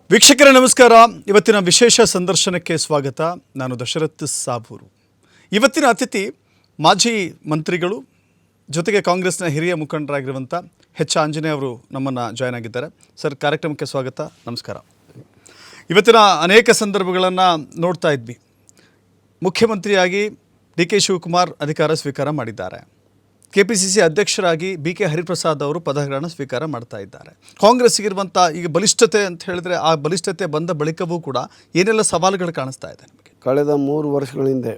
ವೀಕ್ಷಕರೇ ನಮಸ್ಕಾರ. ಇವತ್ತಿನ ವಿಶೇಷ ಸಂದರ್ಶನಕ್ಕೆ ಸ್ವಾಗತ. ನಾನು ದಶರಥ್ ಸಾಬೂರು. ಇವತ್ತಿನ ಅತಿಥಿ ಮಾಜಿ ಮಂತ್ರಿಗಳು ಜೊತೆಗೆ ಕಾಂಗ್ರೆಸ್ನ ಹಿರಿಯ ಮುಖಂಡರಾಗಿರುವಂಥ ಎಚ್ ಆಂಜನೇಯ ಅವರು ನಮ್ಮನ್ನು ಜಾಯ್ನ್ ಆಗಿದ್ದಾರೆ. ಸರ್, ಕಾರ್ಯಕ್ರಮಕ್ಕೆ ಸ್ವಾಗತ. ನಮಸ್ಕಾರ. ಇವತ್ತಿನ ಅನೇಕ ಸಂದರ್ಭಗಳನ್ನು ನೋಡ್ತಾ ಇದ್ವಿ. ಮುಖ್ಯಮಂತ್ರಿಯಾಗಿ ಡಿ.ಕೆ. ಶಿವಕುಮಾರ್ ಅಧಿಕಾರ ಸ್ವೀಕಾರ ಮಾಡಿದ್ದಾರೆ. KPCC ಅಧ್ಯಕ್ಷರಾಗಿ BK ಹರಿಪ್ರಸಾದ್ ಅವರು ಪದಗ್ರಹಣ ಸ್ವೀಕಾರ ಮಾಡ್ತಾ ಇದ್ದಾರೆ. ಕಾಂಗ್ರೆಸ್ಸಿಗಿರುವಂಥ ಈಗ ಬಲಿಷ್ಠತೆ ಅಂತ ಹೇಳಿದ್ರೆ ಆ ಬಲಿಷ್ಠತೆ ಬಂದ ಬಳಿಕವೂ ಕೂಡ ಏನೆಲ್ಲ ಸವಾಲುಗಳು ಕಾಣಿಸ್ತಾ ಇದೆ ನಿಮಗೆ? ಕಳೆದ 3 ವರ್ಷಗಳ ಹಿಂದೆ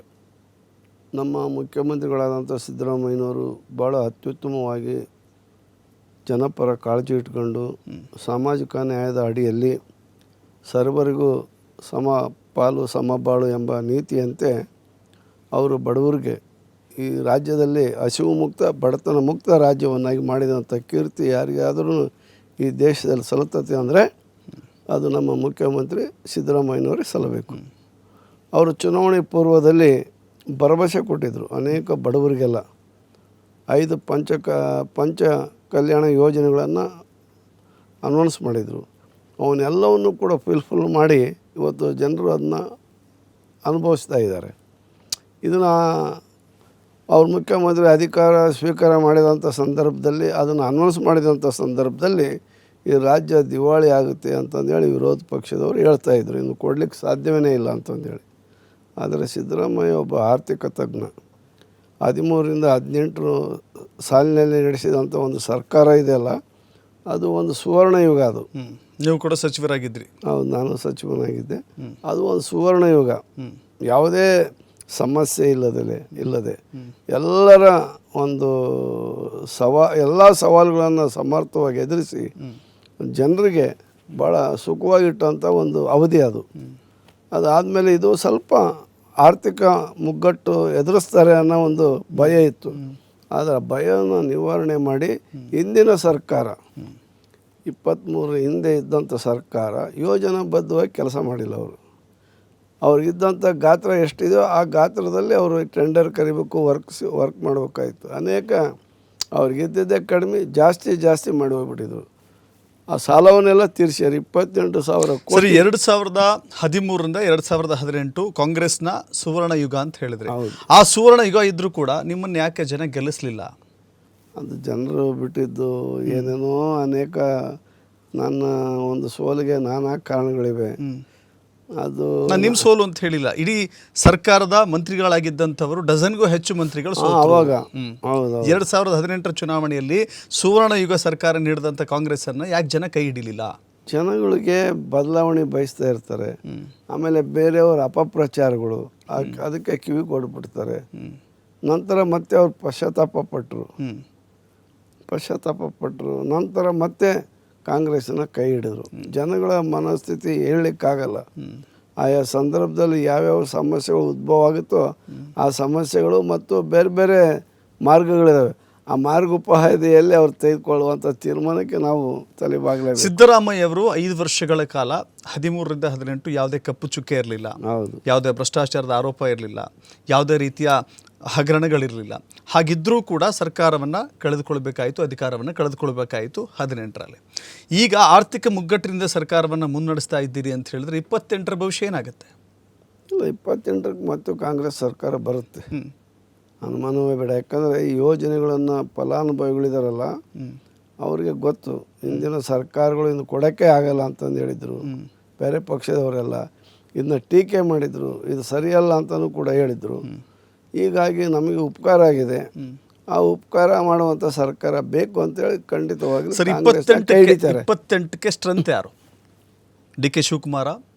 ನಮ್ಮ ಮುಖ್ಯಮಂತ್ರಿಗಳಾದಂಥ ಸಿದ್ದರಾಮಯ್ಯನವರು ಭಾಳ ಅತ್ಯುತ್ತಮವಾಗಿ ಜನಪರ ಕಾಳಜಿ ಇಟ್ಕೊಂಡು ಸಾಮಾಜಿಕ ನ್ಯಾಯದ ಅಡಿಯಲ್ಲಿ ಸರ್ವರಿಗೂ ಸಮ ಪಾಲು ಸಮಬಾಳು ಎಂಬ ನೀತಿಯಂತೆ ಅವರು ಬಡವರಿಗೆ ಈ ರಾಜ್ಯದಲ್ಲಿ ಹಸಿವು ಮುಕ್ತ ಬಡತನ ಮುಕ್ತ ರಾಜ್ಯವನ್ನಾಗಿ ಮಾಡಿದಂಥ ಕೀರ್ತಿ ಯಾರಿಗಾದರೂ ಈ ದೇಶದಲ್ಲಿ ಸಲ್ಲುತ್ತದೆ ಅಂದರೆ ಅದು ನಮ್ಮ ಮುಖ್ಯಮಂತ್ರಿ ಸಿದ್ದರಾಮಯ್ಯನವರಿಗೆ ಸಲ್ಲಬೇಕು. ಅವರು ಚುನಾವಣೆ ಪೂರ್ವದಲ್ಲಿ ಭರವಸೆ ಕೊಟ್ಟಿದ್ದರು ಅನೇಕ ಬಡವರಿಗೆಲ್ಲ 5 ಪಂಚ ಕಲ್ಯಾಣ ಯೋಜನೆಗಳನ್ನು ಅನೌನ್ಸ್ ಮಾಡಿದರು. ಅವನ್ನೆಲ್ಲವನ್ನು ಕೂಡ ಫುಲ್ಫಿಲ್ ಮಾಡಿ ಇವತ್ತು ಜನರು ಅದನ್ನ ಅನುಭವಿಸ್ತಾ ಇದ್ದಾರೆ. ಇದನ್ನು ಅವ್ರ ಮುಖ್ಯಮಂತ್ರಿ ಅಧಿಕಾರ ಸ್ವೀಕಾರ ಮಾಡಿದಂಥ ಸಂದರ್ಭದಲ್ಲಿ ಅದನ್ನು ಅನೌನ್ಸ್ ಮಾಡಿದಂಥ ಸಂದರ್ಭದಲ್ಲಿ ಈ ರಾಜ್ಯ ದಿವಾಳಿ ಆಗುತ್ತೆ ಅಂತಂದೇಳಿ ವಿರೋಧ ಪಕ್ಷದವರು ಹೇಳ್ತಾಯಿದ್ರು, ಇನ್ನು ಕೊಡಲಿಕ್ಕೆ ಸಾಧ್ಯವೇ ಇಲ್ಲ ಅಂತಂದೇಳಿ. ಆದರೆ ಸಿದ್ದರಾಮಯ್ಯ ಒಬ್ಬ ಆರ್ಥಿಕ ತಜ್ಞ. 13ರಿಂದ 18 ಸಾಲಿನಲ್ಲಿ ನಡೆಸಿದಂಥ ಒಂದು ಸರ್ಕಾರ ಇದೆಯಲ್ಲ, ಅದು ಒಂದು ಸುವರ್ಣ ಯುಗ. ಅದು ನೀವು ಕೂಡ ಸಚಿವರಾಗಿದ್ರಿ? ಹೌದು, ನಾನು ಸಚಿವನಾಗಿದ್ದೆ. ಅದು ಒಂದು ಸುವರ್ಣ ಯುಗ. ಯಾವುದೇ ಸಮಸ್ಯೆ ಇಲ್ಲದೆ ಎಲ್ಲರ ಒಂದು ಎಲ್ಲ ಸವಾಲುಗಳನ್ನು ಸಮರ್ಥವಾಗಿ ಎದುರಿಸಿ ಜನರಿಗೆ ಭಾಳ ಸುಖವಾಗಿಟ್ಟಂಥ ಒಂದು ಅವಧಿ ಅದು. ಅದಾದಮೇಲೆ ಇದು ಸ್ವಲ್ಪ ಆರ್ಥಿಕ ಮುಗ್ಗಟ್ಟು ಎದುರಿಸ್ತಾರೆ ಅನ್ನೋ ಒಂದು ಭಯ ಇತ್ತು. ಆದರೆ ಭಯನ ನಿವಾರಣೆ ಮಾಡಿ ಹಿಂದಿನ ಸರ್ಕಾರ 23 ಹಿಂದೆ ಇದ್ದಂಥ ಸರ್ಕಾರ ಯೋಜನಾಬದ್ಧವಾಗಿ ಕೆಲಸ ಮಾಡಿಲ್ಲ. ಅವ್ರಿಗಿದ್ದಂಥ ಗಾತ್ರ ಎಷ್ಟಿದೆಯೋ ಆ ಗಾತ್ರದಲ್ಲಿ ಅವರು ಟೆಂಡರ್ ಕರಿಬೇಕು, ವರ್ಕ್ ಮಾಡಬೇಕಾಯಿತು. ಅನೇಕ ಅವ್ರಿಗಿದ್ದಿದ್ದೇ ಕಡಿಮೆ ಜಾಸ್ತಿ ಮಾಡಿ ಹೋಗ್ಬಿಟ್ಟಿದ್ರು. ಆ ಸಾಲವನ್ನೆಲ್ಲ ತೀರಿಸ್ಯಾರ 28,000 ಕೋಟಿ. 2013ರಿಂದ 2018 ಕಾಂಗ್ರೆಸ್ನ ಸುವರ್ಣ ಯುಗ ಅಂತ ಹೇಳಿದ್ರೆ, ಆ ಸುವರ್ಣ ಯುಗ ಇದ್ರೂ ಕೂಡ ನಿಮ್ಮನ್ನು ಯಾಕೆ ಜನ ಗೆಲ್ಲಿಸಲಿಲ್ಲ? ಅದು ಜನರು ಬಿಟ್ಟಿದ್ದು ಏನೇನೋ ಅನೇಕ ನನ್ನ ಒಂದು ಸೋಲಿಗೆ ನಾನಾ ಕಾರಣಗಳಿವೆ. ಅದು ನಿಮ್ಮ ಸೋಲು ಅಂತ ಹೇಳಿಲ್ಲ, ಇಡೀ ಸರ್ಕಾರದ ಮಂತ್ರಿಗಳಾಗಿದ್ದಂಥವರು ಡಜನ್ಗೂ ಹೆಚ್ಚು ಮಂತ್ರಿಗಳು ಅವಾಗ 2018 ಚುನಾವಣೆಯಲ್ಲಿ ಸುವರ್ಣ ಯುಗ ಸರ್ಕಾರ ನೀಡಿದಂಥ ಕಾಂಗ್ರೆಸ್ಸನ್ನು ಯಾಕೆ ಜನ ಕೈ ಹಿಡಿಲಿಲ್ಲ? ಜನಗಳಿಗೆ ಬದಲಾವಣೆ ಬಯಸ್ತಾ ಇರ್ತಾರೆ. ಆಮೇಲೆ ಬೇರೆಯವರ ಅಪಪ್ರಚಾರಗಳು ಅದಕ್ಕೆ ಕಿವಿ ಕೊಡ್ಬಿಡ್ತಾರೆ. ನಂತರ ಮತ್ತೆ ಅವ್ರು ಪಶ್ಚಾತ್ತಾಪ ಪಟ್ಟರು. ನಂತರ ಮತ್ತೆ ಕಾಂಗ್ರೆಸ್ಸನ್ನು ಕೈ ಹಿಡಿದ್ರು. ಜನಗಳ ಮನಸ್ಥಿತಿ ಹೇಳಲಿಕ್ಕಾಗಲ್ಲ. ಆಯಾ ಸಂದರ್ಭದಲ್ಲಿ ಯಾವ್ಯಾವ ಸಮಸ್ಯೆಗಳು ಉದ್ಭವ ಆಗುತ್ತೋ ಆ ಸಮಸ್ಯೆಗಳು ಮತ್ತು ಬೇರೆ ಬೇರೆ ಮಾರ್ಗಗಳಿದ್ದಾವೆ. ಆ ಮಾರ್ಗೋಪಾಯದಲ್ಲಿ ಅವ್ರು ತೆಗೆದುಕೊಳ್ಳುವಂಥ ತೀರ್ಮಾನಕ್ಕೆ ನಾವು ತಲೆಬಾಗಲೇಬೇಕು. ಸಿದ್ದರಾಮಯ್ಯ ಅವರು 5 ವರ್ಷಗಳ ಕಾಲ 13ರಿಂದ 18 ಯಾವುದೇ ಕಪ್ಪು ಚುಕ್ಕೆ ಇರಲಿಲ್ಲ, ಯಾವುದೇ ಭ್ರಷ್ಟಾಚಾರದ ಆರೋಪ ಇರಲಿಲ್ಲ, ಯಾವುದೇ ರೀತಿಯ ಹಗರಣಗಳಿರಲಿಲ್ಲ. ಹಾಗಿದ್ದರೂ ಕೂಡ ಸರ್ಕಾರವನ್ನು ಕಳೆದುಕೊಳ್ಬೇಕಾಯಿತು, ಅಧಿಕಾರವನ್ನು ಕಳೆದುಕೊಳ್ಬೇಕಾಯಿತು 18ರಲ್ಲಿ. ಈಗ ಆರ್ಥಿಕ ಮುಗ್ಗಟ್ಟಿನಿಂದ ಸರ್ಕಾರವನ್ನು ಮುನ್ನಡೆಸ್ತಾ ಇದ್ದೀರಿ ಅಂತ ಹೇಳಿದ್ರೆ 28ರ ಭವಿಷ್ಯ ಏನಾಗುತ್ತೆ? ಇಲ್ಲ, 28ಕ್ಕೆ ಮತ್ತು ಕಾಂಗ್ರೆಸ್ ಸರ್ಕಾರ ಬರುತ್ತೆ, ಅನುಮಾನವೇ ಬೇಡ. ಯಾಕಂದರೆ ಈ ಯೋಜನೆಗಳನ್ನು ಫಲಾನುಭವಿಗಳಿದಾರಲ್ಲ ಅವರಿಗೆ ಗೊತ್ತು, ಹಿಂದಿನ ಸರ್ಕಾರಗಳು ಇನ್ನು ಕೊಡೋಕ್ಕೆ ಆಗಲ್ಲ ಅಂತಂದು ಹೇಳಿದರು. ಬೇರೆ ಪಕ್ಷದವರೆಲ್ಲ ಇದನ್ನ ಟೀಕೆ ಮಾಡಿದರು, ಇದು ಸರಿಯಲ್ಲ ಅಂತಲೂ ಕೂಡ ಹೇಳಿದರು. ಹೀಗಾಗಿ ನಮಗೆ ಉಪಕಾರ ಆಗಿದೆ. ಆ ಉಪಕಾರ ಮಾಡುವಂಥ ಸರ್ಕಾರ ಬೇಕು ಅಂತೇಳಿ ಖಂಡಿತವಾಗಿ 28ಕ್ಕೆ ಸ್ಟ್ರೆಂತ್ ಯಾರು? ಡಿ.ಕೆ. ಶಿವಕುಮಾರ,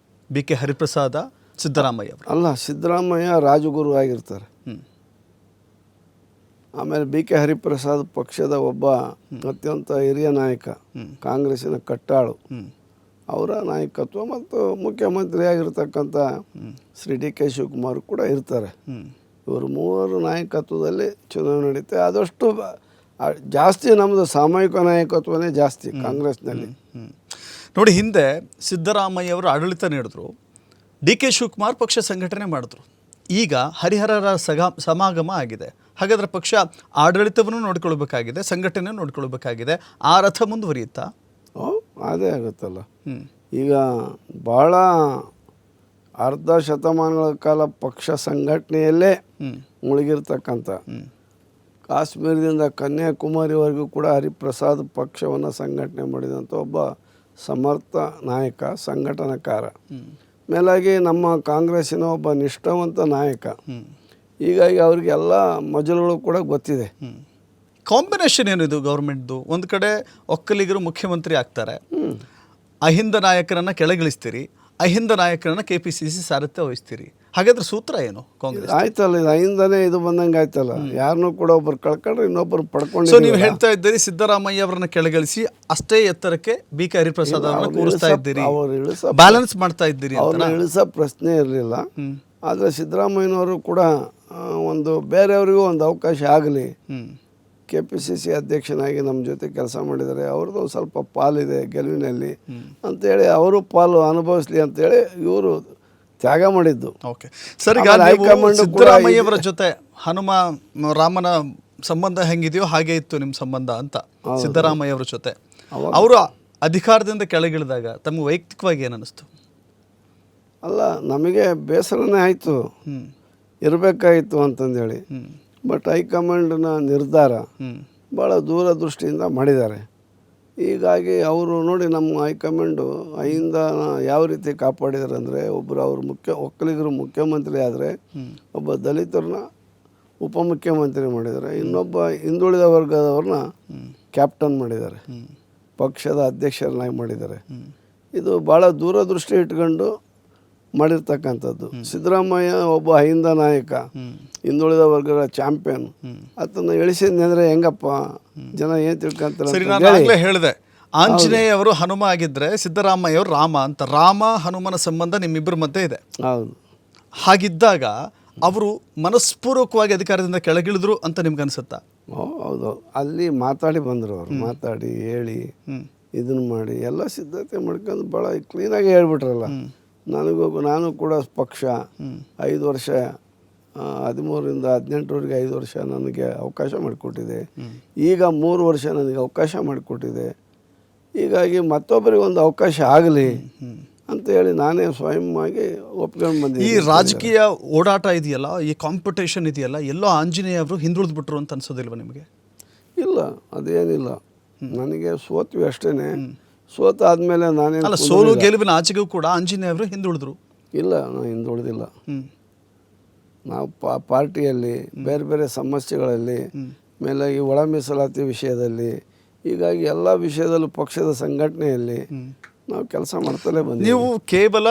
BK ಹರಿಪ್ರಸಾದ, ಸಿದ್ದರಾಮಯ್ಯ? ಅಲ್ಲ, ಸಿದ್ದರಾಮಯ್ಯ ರಾಜಗುರು ಆಗಿರ್ತಾರೆ. ಆಮೇಲೆ BK ಹರಿಪ್ರಸಾದ್ ಪಕ್ಷದ ಒಬ್ಬ ಅತ್ಯಂತ ಹಿರಿಯ ನಾಯಕ, ಕಾಂಗ್ರೆಸ್ಸಿನ ಕಟ್ಟಾಳು. ಅವರ ನಾಯಕತ್ವ ಮತ್ತು ಮುಖ್ಯಮಂತ್ರಿಯಾಗಿರ್ತಕ್ಕಂಥ ಶ್ರೀ ಡಿ.ಕೆ. ಶಿವಕುಮಾರ್ ಕೂಡ ಇರ್ತಾರೆ. ಇವರು 3 ನಾಯಕತ್ವದಲ್ಲಿ ಚುನಾವಣೆ ನಡೀತೆ. ಆದಷ್ಟು ಜಾಸ್ತಿ ನಮ್ಮದು ಸಾಮೂಹಿಕ ನಾಯಕತ್ವನೇ ಜಾಸ್ತಿ ಕಾಂಗ್ರೆಸ್ನಲ್ಲಿ. ನೋಡಿ, ಹಿಂದೆ ಸಿದ್ದರಾಮಯ್ಯ ಅವರು ಆಡಳಿತ ನೀಡಿದ್ರು, ಡಿ.ಕೆ. ಶಿವಕುಮಾರ್ ಪಕ್ಷ ಸಂಘಟನೆ ಮಾಡಿದ್ರು. ಈಗ ಹರಿಹರರ ಸಮಾಗಮ ಆಗಿದೆ. ಹಾಗಾದರೆ ಪಕ್ಷ ಆಡಳಿತವನ್ನು ನೋಡಿಕೊಳ್ಬೇಕಾಗಿದೆ, ಸಂಘಟನೆ ನೋಡಿಕೊಳ್ಬೇಕಾಗಿದೆ. ಆ ರಥ ಮುಂದುವರಿಯುತ್ತಾ? ಅದೇ ಆಗುತ್ತಲ್ಲ. ಈಗ ಭಾಳ ಅರ್ಧ ಶತಮಾನಗಳ ಕಾಲ ಪಕ್ಷ ಸಂಘಟನೆಯಲ್ಲೇ ಮುಳುಗಿರ್ತಕ್ಕಂಥ, ಕಾಶ್ಮೀರದಿಂದ ಕನ್ಯಾಕುಮಾರಿವರೆಗೂ ಕೂಡ ಹರಿಪ್ರಸಾದ್ ಪಕ್ಷವನ್ನು ಸಂಘಟನೆ ಮಾಡಿದಂಥ ಒಬ್ಬ ಸಮರ್ಥ ನಾಯಕ, ಸಂಘಟನಾಕಾರ. ಮೇಲಾಗಿ ನಮ್ಮ ಕಾಂಗ್ರೆಸ್ಸಿನ ಒಬ್ಬ ನಿಷ್ಠಾವಂತ ನಾಯಕ. ಹೀಗಾಗಿ ಅವ್ರಿಗೆಲ್ಲ ಮಜಲುಗಳು ಕೂಡ ಗೊತ್ತಿದೆ. ಕಾಂಬಿನೇಷನ್ ಏನಿದು ಗೌರ್ಮೆಂಟ್ದು? ಒಂದು ಕಡೆ ಒಕ್ಕಲಿಗರು ಮುಖ್ಯಮಂತ್ರಿ ಆಗ್ತಾರೆ, ಅಹಿಂದ ನಾಯಕರನ್ನು ಕೆಳಗಿಳಿಸ್ತೀರಿ, ಅಹಿಂದ ನಾಯಕರನ್ನು KPCC ಸಾರಥ್ಯ ವಹಿಸ್ತೀರಿ. ಹಾಗಾದ್ರೆ ಸೂತ್ರ ಏನು ಕಾಂಗ್ರೆಸ್? ಆಯ್ತಲ್ಲ, ಇದು ಅಹಿಂದನೇ ಇದು ಬಂದಂಗೆ ಆಯ್ತಲ್ಲ. ಯಾರನ್ನೂ ಕೂಡ ಒಬ್ಬರು ಕಳ್ಕೊಂಡ್ರೆ ಇನ್ನೊಬ್ಬರು ಸೊ ಪಡ್ಕೊಂಡು. ನೀವು ಹೇಳ್ತಾ ಇದ್ದೀರಿ ಸಿದ್ದರಾಮಯ್ಯ ಅವರನ್ನ ಕೆಳಗಿಳಿಸಿ ಅಷ್ಟೇ ಎತ್ತರಕ್ಕೆ BK ಹರಿಪ್ರಸಾದ್ ಅವರನ್ನ ಕೂರಿಸ್ತಾ ಇದ್ದೀರಿ, ಬ್ಯಾಲೆನ್ಸ್ ಮಾಡ್ತಾ ಇದ್ದೀರಿ. ಅವ್ರನ್ನ ಇಳಿಸೋ ಪ್ರಶ್ನೆ ಇರಲಿಲ್ಲ. ಆದರೆ ಸಿದ್ದರಾಮಯ್ಯನವರು ಕೂಡ ಒಂದು ಬೇರೆಯವರಿಗೂ ಒಂದು ಅವಕಾಶ ಆಗಲಿ, KPCC ಅಧ್ಯಕ್ಷನಾಗಿ ನಮ್ಮ ಜೊತೆ ಕೆಲಸ ಮಾಡಿದ್ದಾರೆ, ಅವ್ರದ್ದು ಒಂದು ಸ್ವಲ್ಪ ಪಾಲಿದೆ ಗೆಲುವಿನಲ್ಲಿ ಅಂತೇಳಿ ಅವರು ಪಾಲು ಅನುಭವಿಸ್ಲಿ ಅಂತೇಳಿ ಇವರು ತ್ಯಾಗ ಮಾಡಿದ್ದು. ಓಕೆ ಸರ್, ಈಗ ಸಿದ್ದರಾಮಯ್ಯ ಅವರ ಜೊತೆ ರಾಮನ ಸಂಬಂಧ ಹೆಂಗಿದೆಯೋ ಹಾಗೆ ಇತ್ತು ನಿಮ್ಮ ಸಂಬಂಧ ಅಂತ ಸಿದ್ದರಾಮಯ್ಯ ಅವರ ಜೊತೆ. ಅವರು ಅಧಿಕಾರದಿಂದ ಕೆಳಗಿಳಿದಾಗ ತಮಗೆ ವೈಯಕ್ತಿಕವಾಗಿ ಏನು ಅನ್ನಿಸ್ತು? ಅಲ್ಲ, ನಮಗೆ ಬೇಸರನೇ ಆಯಿತು, ಇರಬೇಕಾಯಿತು ಅಂತಂದೇಳಿ. ಬಟ್ ಹೈಕಮಾಂಡ್ನ ನಿರ್ಧಾರ ಭಾಳ ದೂರದೃಷ್ಟಿಯಿಂದ ಮಾಡಿದ್ದಾರೆ. ಹೀಗಾಗಿ ಅವರು ನೋಡಿ, ನಮ್ಮ ಹೈಕಮಾಂಡು ಅಹಿಂದ ಯಾವ ರೀತಿ ಕಾಪಾಡಿದ್ದಾರೆ ಅಂದರೆ, ಒಬ್ಬರು ಅವರು ಒಕ್ಕಲಿಗರು ಮುಖ್ಯಮಂತ್ರಿ ಆದರೆ ಒಬ್ಬ ದಲಿತರನ್ನ ಉಪಮುಖ್ಯಮಂತ್ರಿ ಮಾಡಿದ್ದಾರೆ, ಇನ್ನೊಬ್ಬ ಹಿಂದುಳಿದ ವರ್ಗದವ್ರನ್ನ ಕ್ಯಾಪ್ಟನ್ ಮಾಡಿದ್ದಾರೆ, ಪಕ್ಷದ ಅಧ್ಯಕ್ಷರನ್ನಾಗಿ ಮಾಡಿದ್ದಾರೆ. ಇದು ಭಾಳ ದೂರದೃಷ್ಟಿ ಇಟ್ಕೊಂಡು ಮಾಡಿರ್ತಕ್ಕಂಥದ್ದು. ಸಿದ್ದರಾಮಯ್ಯ ಒಬ್ಬ ಅಹಿಂದ ನಾಯಕ, ಹಿಂದುಳಿದ ವರ್ಗದ ಚಾಂಪಿಯನ್, ಅದನ್ನು ಇಳಿಸಿದ್ನೆಂದ್ರೆ ಹೆಂಗಪ್ಪ ಜನ ಏನು ತಿಳ್ಕೊಂತಾರೆ? ಸರಿ, ನಾನು ಆಗಲೇ ಹೇಳಿದೆ, ಆಂಜನೇಯ ಅವರು ಹನುಮ ಆಗಿದ್ರೆ ಸಿದ್ದರಾಮಯ್ಯ ಅವರು ರಾಮ ಅಂತ. ರಾಮ ಹನುಮನ ಸಂಬಂಧ ನಿಮ್ಮಿಬ್ಬರ ಮಧ್ಯೆ ಇದೆ. ಹೌದು. ಹಾಗಿದ್ದಾಗ ಅವರು ಮನಸ್ಪೂರ್ವಕವಾಗಿ ಅಧಿಕಾರದಿಂದ ಕೆಳಗಿಳಿದ್ರು ಅಂತ ನಿಮ್ಗೆ ಅನ್ಸುತ್ತಾ? ಹೌದು, ಅಲ್ಲಿ ಮಾತಾಡಿ ಬಂದರು ಅವರು. ಮಾತಾಡಿ ಹೇಳಿ ಇದನ್ನು ಮಾಡಿ ಎಲ್ಲ ಸಿದ್ಧತೆ ಮಾಡ್ಕೊಂಡು ಭಾಳ ಕ್ಲೀನಾಗಿ ಹೇಳ್ಬಿಟ್ರಲ್ಲ. ನಾನು ಕೂಡ ಪಕ್ಷ 5 ವರ್ಷ 13ರಿಂದ 18ವರೆಗೆ 5 ವರ್ಷ ನನಗೆ ಅವಕಾಶ ಮಾಡಿಕೊಟ್ಟಿದೆ. ಈಗ 3 ವರ್ಷ ನನಗೆ ಅವಕಾಶ ಮಾಡಿಕೊಟ್ಟಿದೆ. ಹೀಗಾಗಿ ಮತ್ತೊಬ್ಬರಿಗೆ ಒಂದು ಅವಕಾಶ ಆಗಲಿ ಅಂತೇಳಿ ನಾನೇ ಸ್ವಯಂವಾಗಿ ಒಪ್ಕೊಂಡು ಬಂದಿದ್ದೆ. ಈ ರಾಜಕೀಯ ಓಡಾಟ ಇದೆಯಲ್ಲ, ಈ ಕಾಂಪಿಟೇಷನ್ ಇದೆಯಲ್ಲ, ಎಲ್ಲೋ ಆಂಜನೇಯ ಅವರು ಹಿಂದುಳಿದು ಬಿಟ್ರು ಅಂತ ಅನ್ಸೋದಿಲ್ವ ನಿಮಗೆ? ಇಲ್ಲ, ಅದೇನಿಲ್ಲ. ನನಗೆ ಸೋತ್ವಿ ಅಷ್ಟೇ. ಸೋತಾದ್ಮೇಲೆ ನಾನೇನು ಸೋಲು ಗೆಲುವಿನ ಆಚೆಗೂ ಕೂಡ ಆಂಜನೇಯ ಅವರು ಹಿಂದುಳಿದ್ರು? ಇಲ್ಲ, ನಾನು ಹಿಂದುಳಿದಿಲ್ಲ. ನಾವು ಪಾರ್ಟಿಯಲ್ಲಿ ಬೇರೆ ಬೇರೆ ಸಮಸ್ಯೆಗಳಲ್ಲಿ, ಮೇಲೆ ಈ ಒಳ ಮೀಸಲಾತಿ ವಿಷಯದಲ್ಲಿ, ಹೀಗಾಗಿ ಎಲ್ಲ ವಿಷಯದಲ್ಲೂ ಪಕ್ಷದ ಸಂಘಟನೆಯಲ್ಲಿ ನಾವು ಕೆಲಸ ಮಾಡ್ತಲೇ ಬಂದ್ವಿ. ನೀವು ಕೇವಲ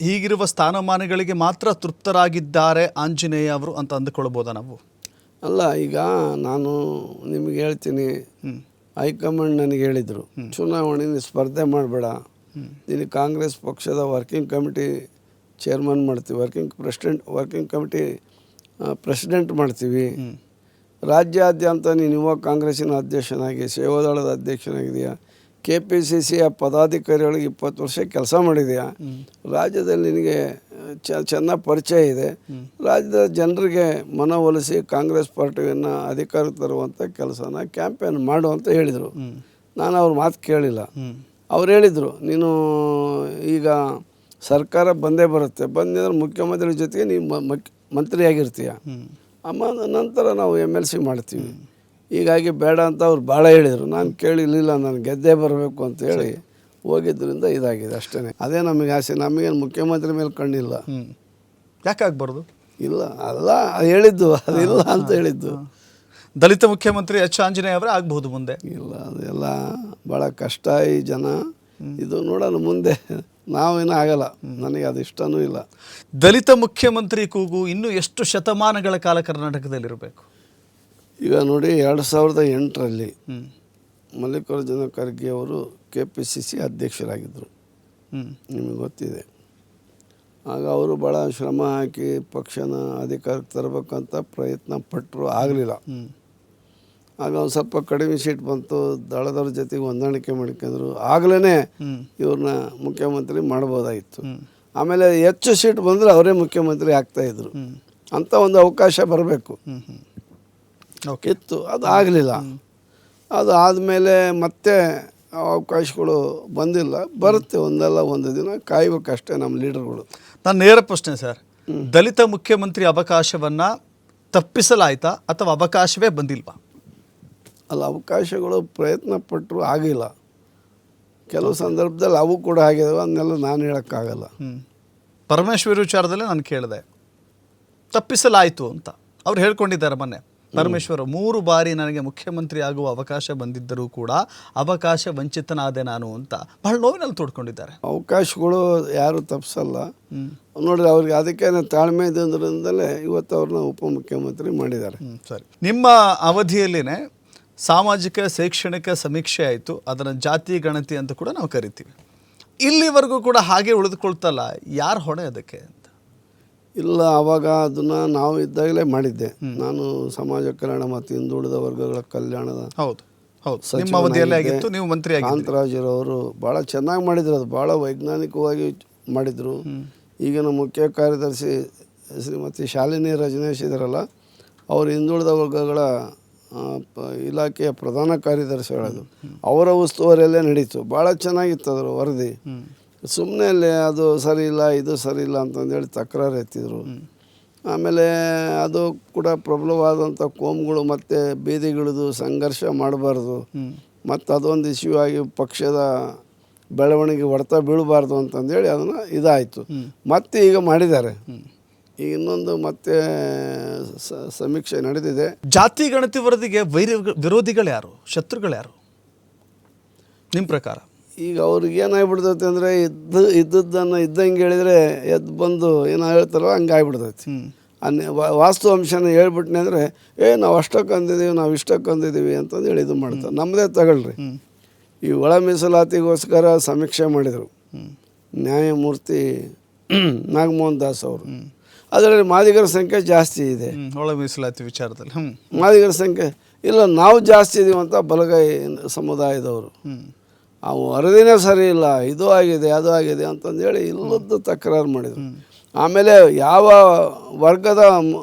ಹೀಗಿರುವ ಸ್ಥಾನಮಾನಗಳಿಗೆ ಮಾತ್ರ ತೃಪ್ತರಾಗಿದ್ದಾರೆ ಆಂಜನೇಯ ಅವರು ಅಂತ ಅಂದುಕೊಳ್ಬೋದಾ ನಾವು? ಅಲ್ಲ, ಈಗ ನಾನು ನಿಮಗೆ ಹೇಳ್ತೀನಿ, ಹೈಕಮಾಂಡ್ ನನಗೆ ಹೇಳಿದರು, ಚುನಾವಣೆಯಲ್ಲಿ ಸ್ಪರ್ಧೆ ಮಾಡಬೇಡ, ನೀನು ಕಾಂಗ್ರೆಸ್ ಪಕ್ಷದ ವರ್ಕಿಂಗ್ ಕಮಿಟಿ ಚೇರ್ಮನ್ ಮಾಡ್ತೀವಿ, ವರ್ಕಿಂಗ್ ಕಮಿಟಿ ಪ್ರೆಸಿಡೆಂಟ್ ಮಾಡ್ತೀವಿ, ರಾಜ್ಯಾದ್ಯಂತ ನೀನು ಯುವ ಕಾಂಗ್ರೆಸ್ಸಿನ ಅಧ್ಯಕ್ಷನಾಗಿ, ಸೇವಾದಳದ ಅಧ್ಯಕ್ಷನಾಗಿದೆಯಾ, KPCCಯ ಪದಾಧಿಕಾರಿಗಳಿಗೆ 20 ವರ್ಷ ಕೆಲಸ ಮಾಡಿದೆಯಾ, ರಾಜ್ಯದಲ್ಲಿ ನಿನಗೆ ಚೆನ್ನಾಗಿ ಪರಿಚಯ ಇದೆ, ರಾಜ್ಯದ ಜನರಿಗೆ ಮನವೊಲಿಸಿ ಕಾಂಗ್ರೆಸ್ ಪಾರ್ಟಿಯನ್ನು ಅಧಿಕಾರಕ್ಕೆ ತರುವಂಥ ಕೆಲಸನ ಕ್ಯಾಂಪೇನ್ ಮಾಡು ಅಂತ ಹೇಳಿದರು. ನಾನು ಅವ್ರ ಮಾತು ಕೇಳಿಲ್ಲ. ಅವ್ರು ಹೇಳಿದರು, ನೀನು ಈಗ ಸರ್ಕಾರ ಬಂದೇ ಬರುತ್ತೆ, ಬಂದಿದ್ರೆ ಮುಖ್ಯಮಂತ್ರಿ ಜೊತೆಗೆ ನೀವು ಮಂತ್ರಿಯಾಗಿರ್ತೀಯ, ನಂತರ ನಾವು MLC ಮಾಡ್ತೀವಿ. ಹೀಗಾಗಿ ಬೇಡ ಅಂತ ಅವ್ರು ಭಾಳ ಹೇಳಿದರು. ನಾನು ಕೇಳಿರಲಿಲ್ಲ, ನಾನು ಗೆದ್ದೇ ಬರಬೇಕು ಅಂತೇಳಿ ಹೋಗಿದ್ದರಿಂದ ಇದಾಗಿದೆ ಅಷ್ಟೇ. ಅದೇ ನಮಗೆ ಆಸೆ. ನಮಗೇನು ಮುಖ್ಯಮಂತ್ರಿ ಮೇಲೆ ಕಣ್ಣಿಲ್ಲ. ಯಾಕಾಗಬಾರ್ದು? ಇಲ್ಲ, ಅಲ್ಲ ಹೇಳಿದ್ದು, ಅದಿಲ್ಲ ಅಂತ ಹೇಳಿದ್ದು. ದಲಿತ ಮುಖ್ಯಮಂತ್ರಿ ಆಂಜನೇಯ ಅವರೇ ಆಗಬಹುದು ಮುಂದೆ? ಇಲ್ಲ, ಅದೆಲ್ಲ ಭಾಳ ಕಷ್ಟ. ಈ ಜನ ಇದು ನೋಡೋಣ ಮುಂದೆ, ನಾವೇನೂ ಆಗಲ್ಲ. ನನಗೆ ಅದು ಇಷ್ಟನೂ ಇಲ್ಲ. ದಲಿತ ಮುಖ್ಯಮಂತ್ರಿ ಕೂಗು ಇನ್ನೂ ಎಷ್ಟು ಶತಮಾನಗಳ ಕಾಲ ಕರ್ನಾಟಕದಲ್ಲಿರಬೇಕು? ಈಗ ನೋಡಿ, 2008ರಲ್ಲಿ ಮಲ್ಲಿಕಾರ್ಜುನ ಖರ್ಗೆ ಅವರು KPCC ಅಧ್ಯಕ್ಷರಾಗಿದ್ದರು, ನಿಮಗೆ ಗೊತ್ತಿದೆ. ಆಗ ಅವರು ಭಾಳ ಶ್ರಮ ಹಾಕಿ ಪಕ್ಷನ ಅಧಿಕಾರಕ್ಕೆ ತರಬೇಕಂತ ಪ್ರಯತ್ನ ಪಟ್ಟರು, ಆಗಲಿಲ್ಲ. ಆಗ ಒಂದು ಸ್ವಲ್ಪ ಕಡಿಮೆ ಸೀಟ್ ಬಂತು, ದಳದವ್ರ ಜೊತೆಗೆ ಹೊಂದಾಣಿಕೆ ಮಾಡ್ಕೊಂಡ್ರು, ಆಗಲೇ ಇವ್ರನ್ನ ಮುಖ್ಯಮಂತ್ರಿ ಮಾಡ್ಬೋದಾಗಿತ್ತು. ಆಮೇಲೆ ಹೆಚ್ಚು ಸೀಟ್ ಬಂದರೆ ಅವರೇ ಮುಖ್ಯಮಂತ್ರಿ ಆಗ್ತಾಯಿದ್ರು. ಅಂಥ ಒಂದು ಅವಕಾಶ ಬರಬೇಕು ಇತ್ತು, ಅದು ಆಗಲಿಲ್ಲ. ಅದು ಆದಮೇಲೆ ಮತ್ತೆ ಅವಕಾಶಗಳು ಬಂದಿಲ್ಲ, ಬರುತ್ತೆ ಒಂದಲ್ಲ ಒಂದು ದಿನ, ಕಾಯ್ಬೇಕಷ್ಟೇ ನಮ್ಮ ಲೀಡರ್ಗಳು. ನಾನು ನೇರ ಪ್ರಶ್ನೆ ಸರ್, ದಲಿತ ಮುಖ್ಯಮಂತ್ರಿ ಅವಕಾಶವನ್ನು ತಪ್ಪಿಸಲಾಯ್ತಾ ಅಥವಾ ಅವಕಾಶವೇ ಬಂದಿಲ್ವಾ? ಅಲ್ಲ, ಅವಕಾಶಗಳು ಪ್ರಯತ್ನ ಪಟ್ಟರು ಆಗಿಲ್ಲ. ಕೆಲವು ಸಂದರ್ಭದಲ್ಲಿ ಅವು ಕೂಡ ಆಗಿದಾವೆ, ಅದನ್ನೆಲ್ಲ ನಾನು ಹೇಳೋಕ್ಕಾಗಲ್ಲ. ಪರಮೇಶ್ವರ್ ವಿಚಾರದಲ್ಲೇ ನಾನು ಕೇಳಿದೆ, ತಪ್ಪಿಸಲಾಯಿತು ಅಂತ ಅವ್ರು ಹೇಳ್ಕೊಂಡಿದ್ದಾರೆ ಮೊನ್ನೆ. ಪರಮೇಶ್ವರ್ 3 ಬಾರಿ ನನಗೆ ಮುಖ್ಯಮಂತ್ರಿ ಆಗುವ ಅವಕಾಶ ಬಂದಿದ್ದರೂ ಕೂಡ ಅವಕಾಶ ವಂಚಿತನಾದೆ ನಾನು ಅಂತ ಬಹಳ ನೋವಿನಲ್ಲಿ ತೋಡ್ಕೊಂಡಿದ್ದಾರೆ. ಅವಕಾಶಗಳು ಯಾರು ತಪ್ಪಿಸಲ್ಲ ನೋಡ್ರಿ, ಅವ್ರಿಗೆ ಅದಕ್ಕೆ ತಾಳ್ಮೆ ಇದ್ರಿಂದಲೇ ಇವತ್ತು ಅವ್ರನ್ನ ಉಪಮುಖ್ಯಮಂತ್ರಿ ಮಾಡಿದ್ದಾರೆ. ಸರಿ, ನಿಮ್ಮ ಅವಧಿಯಲ್ಲಿನೇ ಸಾಮಾಜಿಕ ಶೈಕ್ಷಣಿಕ ಸಮೀಕ್ಷೆ ಆಯಿತು, ಅದನ್ನು ಜಾತಿ ಗಣತಿ ಅಂತ ಕೂಡ ನಾವು ಕರಿತೀವಿ. ಇಲ್ಲಿವರೆಗೂ ಕೂಡ ಹಾಗೆ ಉಳಿದುಕೊಳ್ತಲ್ಲ, ಯಾರು ಹೊಣೆ ಅದಕ್ಕೆ ಅಂತ? ಇಲ್ಲ, ಆವಾಗ ಅದನ್ನು ನಾವು ಇದ್ದಾಗಲೇ ಮಾಡಿದ್ದೆ ನಾನು. ಸಮಾಜ ಕಲ್ಯಾಣ ಮತ್ತು ಹಿಂದುಳಿದ ವರ್ಗಗಳ ಕಲ್ಯಾಣದ ಹೌದು ಹೌದು ನಿಮ್ಮ ಅವಧಿಯಲ್ಲೇ ಆಗಿತ್ತು, ನೀವು ಮಂತ್ರಿ ಆಗಿ. ಕಾಂತರಾಜರವರು ಭಾಳ ಚೆನ್ನಾಗಿ ಮಾಡಿದ್ರು, ಅದು ಭಾಳ ವೈಜ್ಞಾನಿಕವಾಗಿ ಮಾಡಿದರು. ಈಗಿನ ಮುಖ್ಯ ಕಾರ್ಯದರ್ಶಿ ಶ್ರೀಮತಿ ಶಾಲಿನಿ ರಜನೀಶ್ ಇದ್ದಾರಲ್ಲ, ಅವರು ಹಿಂದುಳಿದ ವರ್ಗಗಳ ಇಲಾಖೆಯ ಪ್ರಧಾನ ಕಾರ್ಯದರ್ಶಿಗಳದು, ಅವರ ಉಸ್ತುವಾರಿಯಲ್ಲೇ ನಡೀತು. ಭಾಳ ಚೆನ್ನಾಗಿತ್ತು ಅದರ ವರದಿ. ಸುಮ್ಮನೆ ಅಲ್ಲಿ ಅದು ಸರಿ ಇಲ್ಲ, ಇದು ಸರಿ ಇಲ್ಲ ಅಂತಂದೇಳಿ ತಕರಾರು ಎತ್ತಿದ್ರು. ಆಮೇಲೆ ಅದು ಕೂಡ ಪ್ರಬಲವಾದಂಥ ಕೋಮುಗಳು ಮತ್ತು ಬೀದಿಗಿಳಿದು ಸಂಘರ್ಷ ಮಾಡಬಾರ್ದು, ಮತ್ತು ಅದೊಂದು ಇಶ್ಯೂ ಆಗಿ ಪಕ್ಷದ ಬೆಳವಣಿಗೆ ಹೊಡೆತ ಬೀಳಬಾರ್ದು ಅಂತಂದೇಳಿ ಅದನ್ನು ಇದಾಯಿತು. ಮತ್ತೆ ಈಗ ಮಾಡಿದ್ದಾರೆ. ಈಗ ಇನ್ನೊಂದು ಮತ್ತೆ ಸಮೀಕ್ಷೆ ನಡೆದಿದೆ. ಜಾತಿ ಗಣತಿ ವರದಿಗೆ ವಿರೋಧಿಗಳು ಯಾರು, ಶತ್ರುಗಳು ಯಾರು ನಿಮ್ಮ ಪ್ರಕಾರ? ಈಗ ಅವ್ರಿಗೆ ಏನಾಗ್ಬಿಡ್ತೈತೆ ಅಂದರೆ ಇದ್ದದ್ದನ್ನು ಇದ್ದಂಗೆ ಹೇಳಿದರೆ ಎದ್ದು ಬಂದು ಏನೋ ಹೇಳ್ತಾರೋ ಹಂಗೆ ಆಗ್ಬಿಡ್ತೈತಿ. ವಾಸ್ತು ಅಂಶನ ಹೇಳ್ಬಿಟ್ನೆ ಅಂದರೆ ನಾವು ಅಷ್ಟಕ್ಕೆ ಅಂದಿದ್ದೀವಿ, ನಾವು ಇಷ್ಟಕ್ಕೆ ಅಂದಿದ್ದೀವಿ ಅಂತಂದೇಳಿ ಇದು ಮಾಡ್ತಾರೆ. ನಮ್ಮದೇ ತಗೊಳ್ರಿ, ಈ ಒಳ ಮೀಸಲಾತಿಗೋಸ್ಕರ ಸಮೀಕ್ಷೆ ಮಾಡಿದರು ನ್ಯಾಯಮೂರ್ತಿ ನಾಗಮೋಹನ್ ದಾಸ್ ಅವರು. ಅದರಲ್ಲಿ ಮಾದಿಗರ ಸಂಖ್ಯೆ ಜಾಸ್ತಿ ಇದೆ. ಒಳ ಮೀಸಲಾತಿ ವಿಚಾರದಲ್ಲಿ ಮಾದಿಗರ ಸಂಖ್ಯೆ ಇಲ್ಲ, ನಾವು ಜಾಸ್ತಿ ಇದೀವಿ ಅಂತ ಬಲಗೈ ಸಮುದಾಯದವರು. ಆ ವರದಿನೇ ಸರಿ ಇಲ್ಲ, ಇದು ಆಗಿದೆ ಅದು ಆಗಿದೆ ಅಂತಂದೇಳಿ ಇಲ್ಲದ್ದು ತಕರಾರು ಮಾಡಿದರು. ಆಮೇಲೆ ಯಾವ ವರ್ಗದ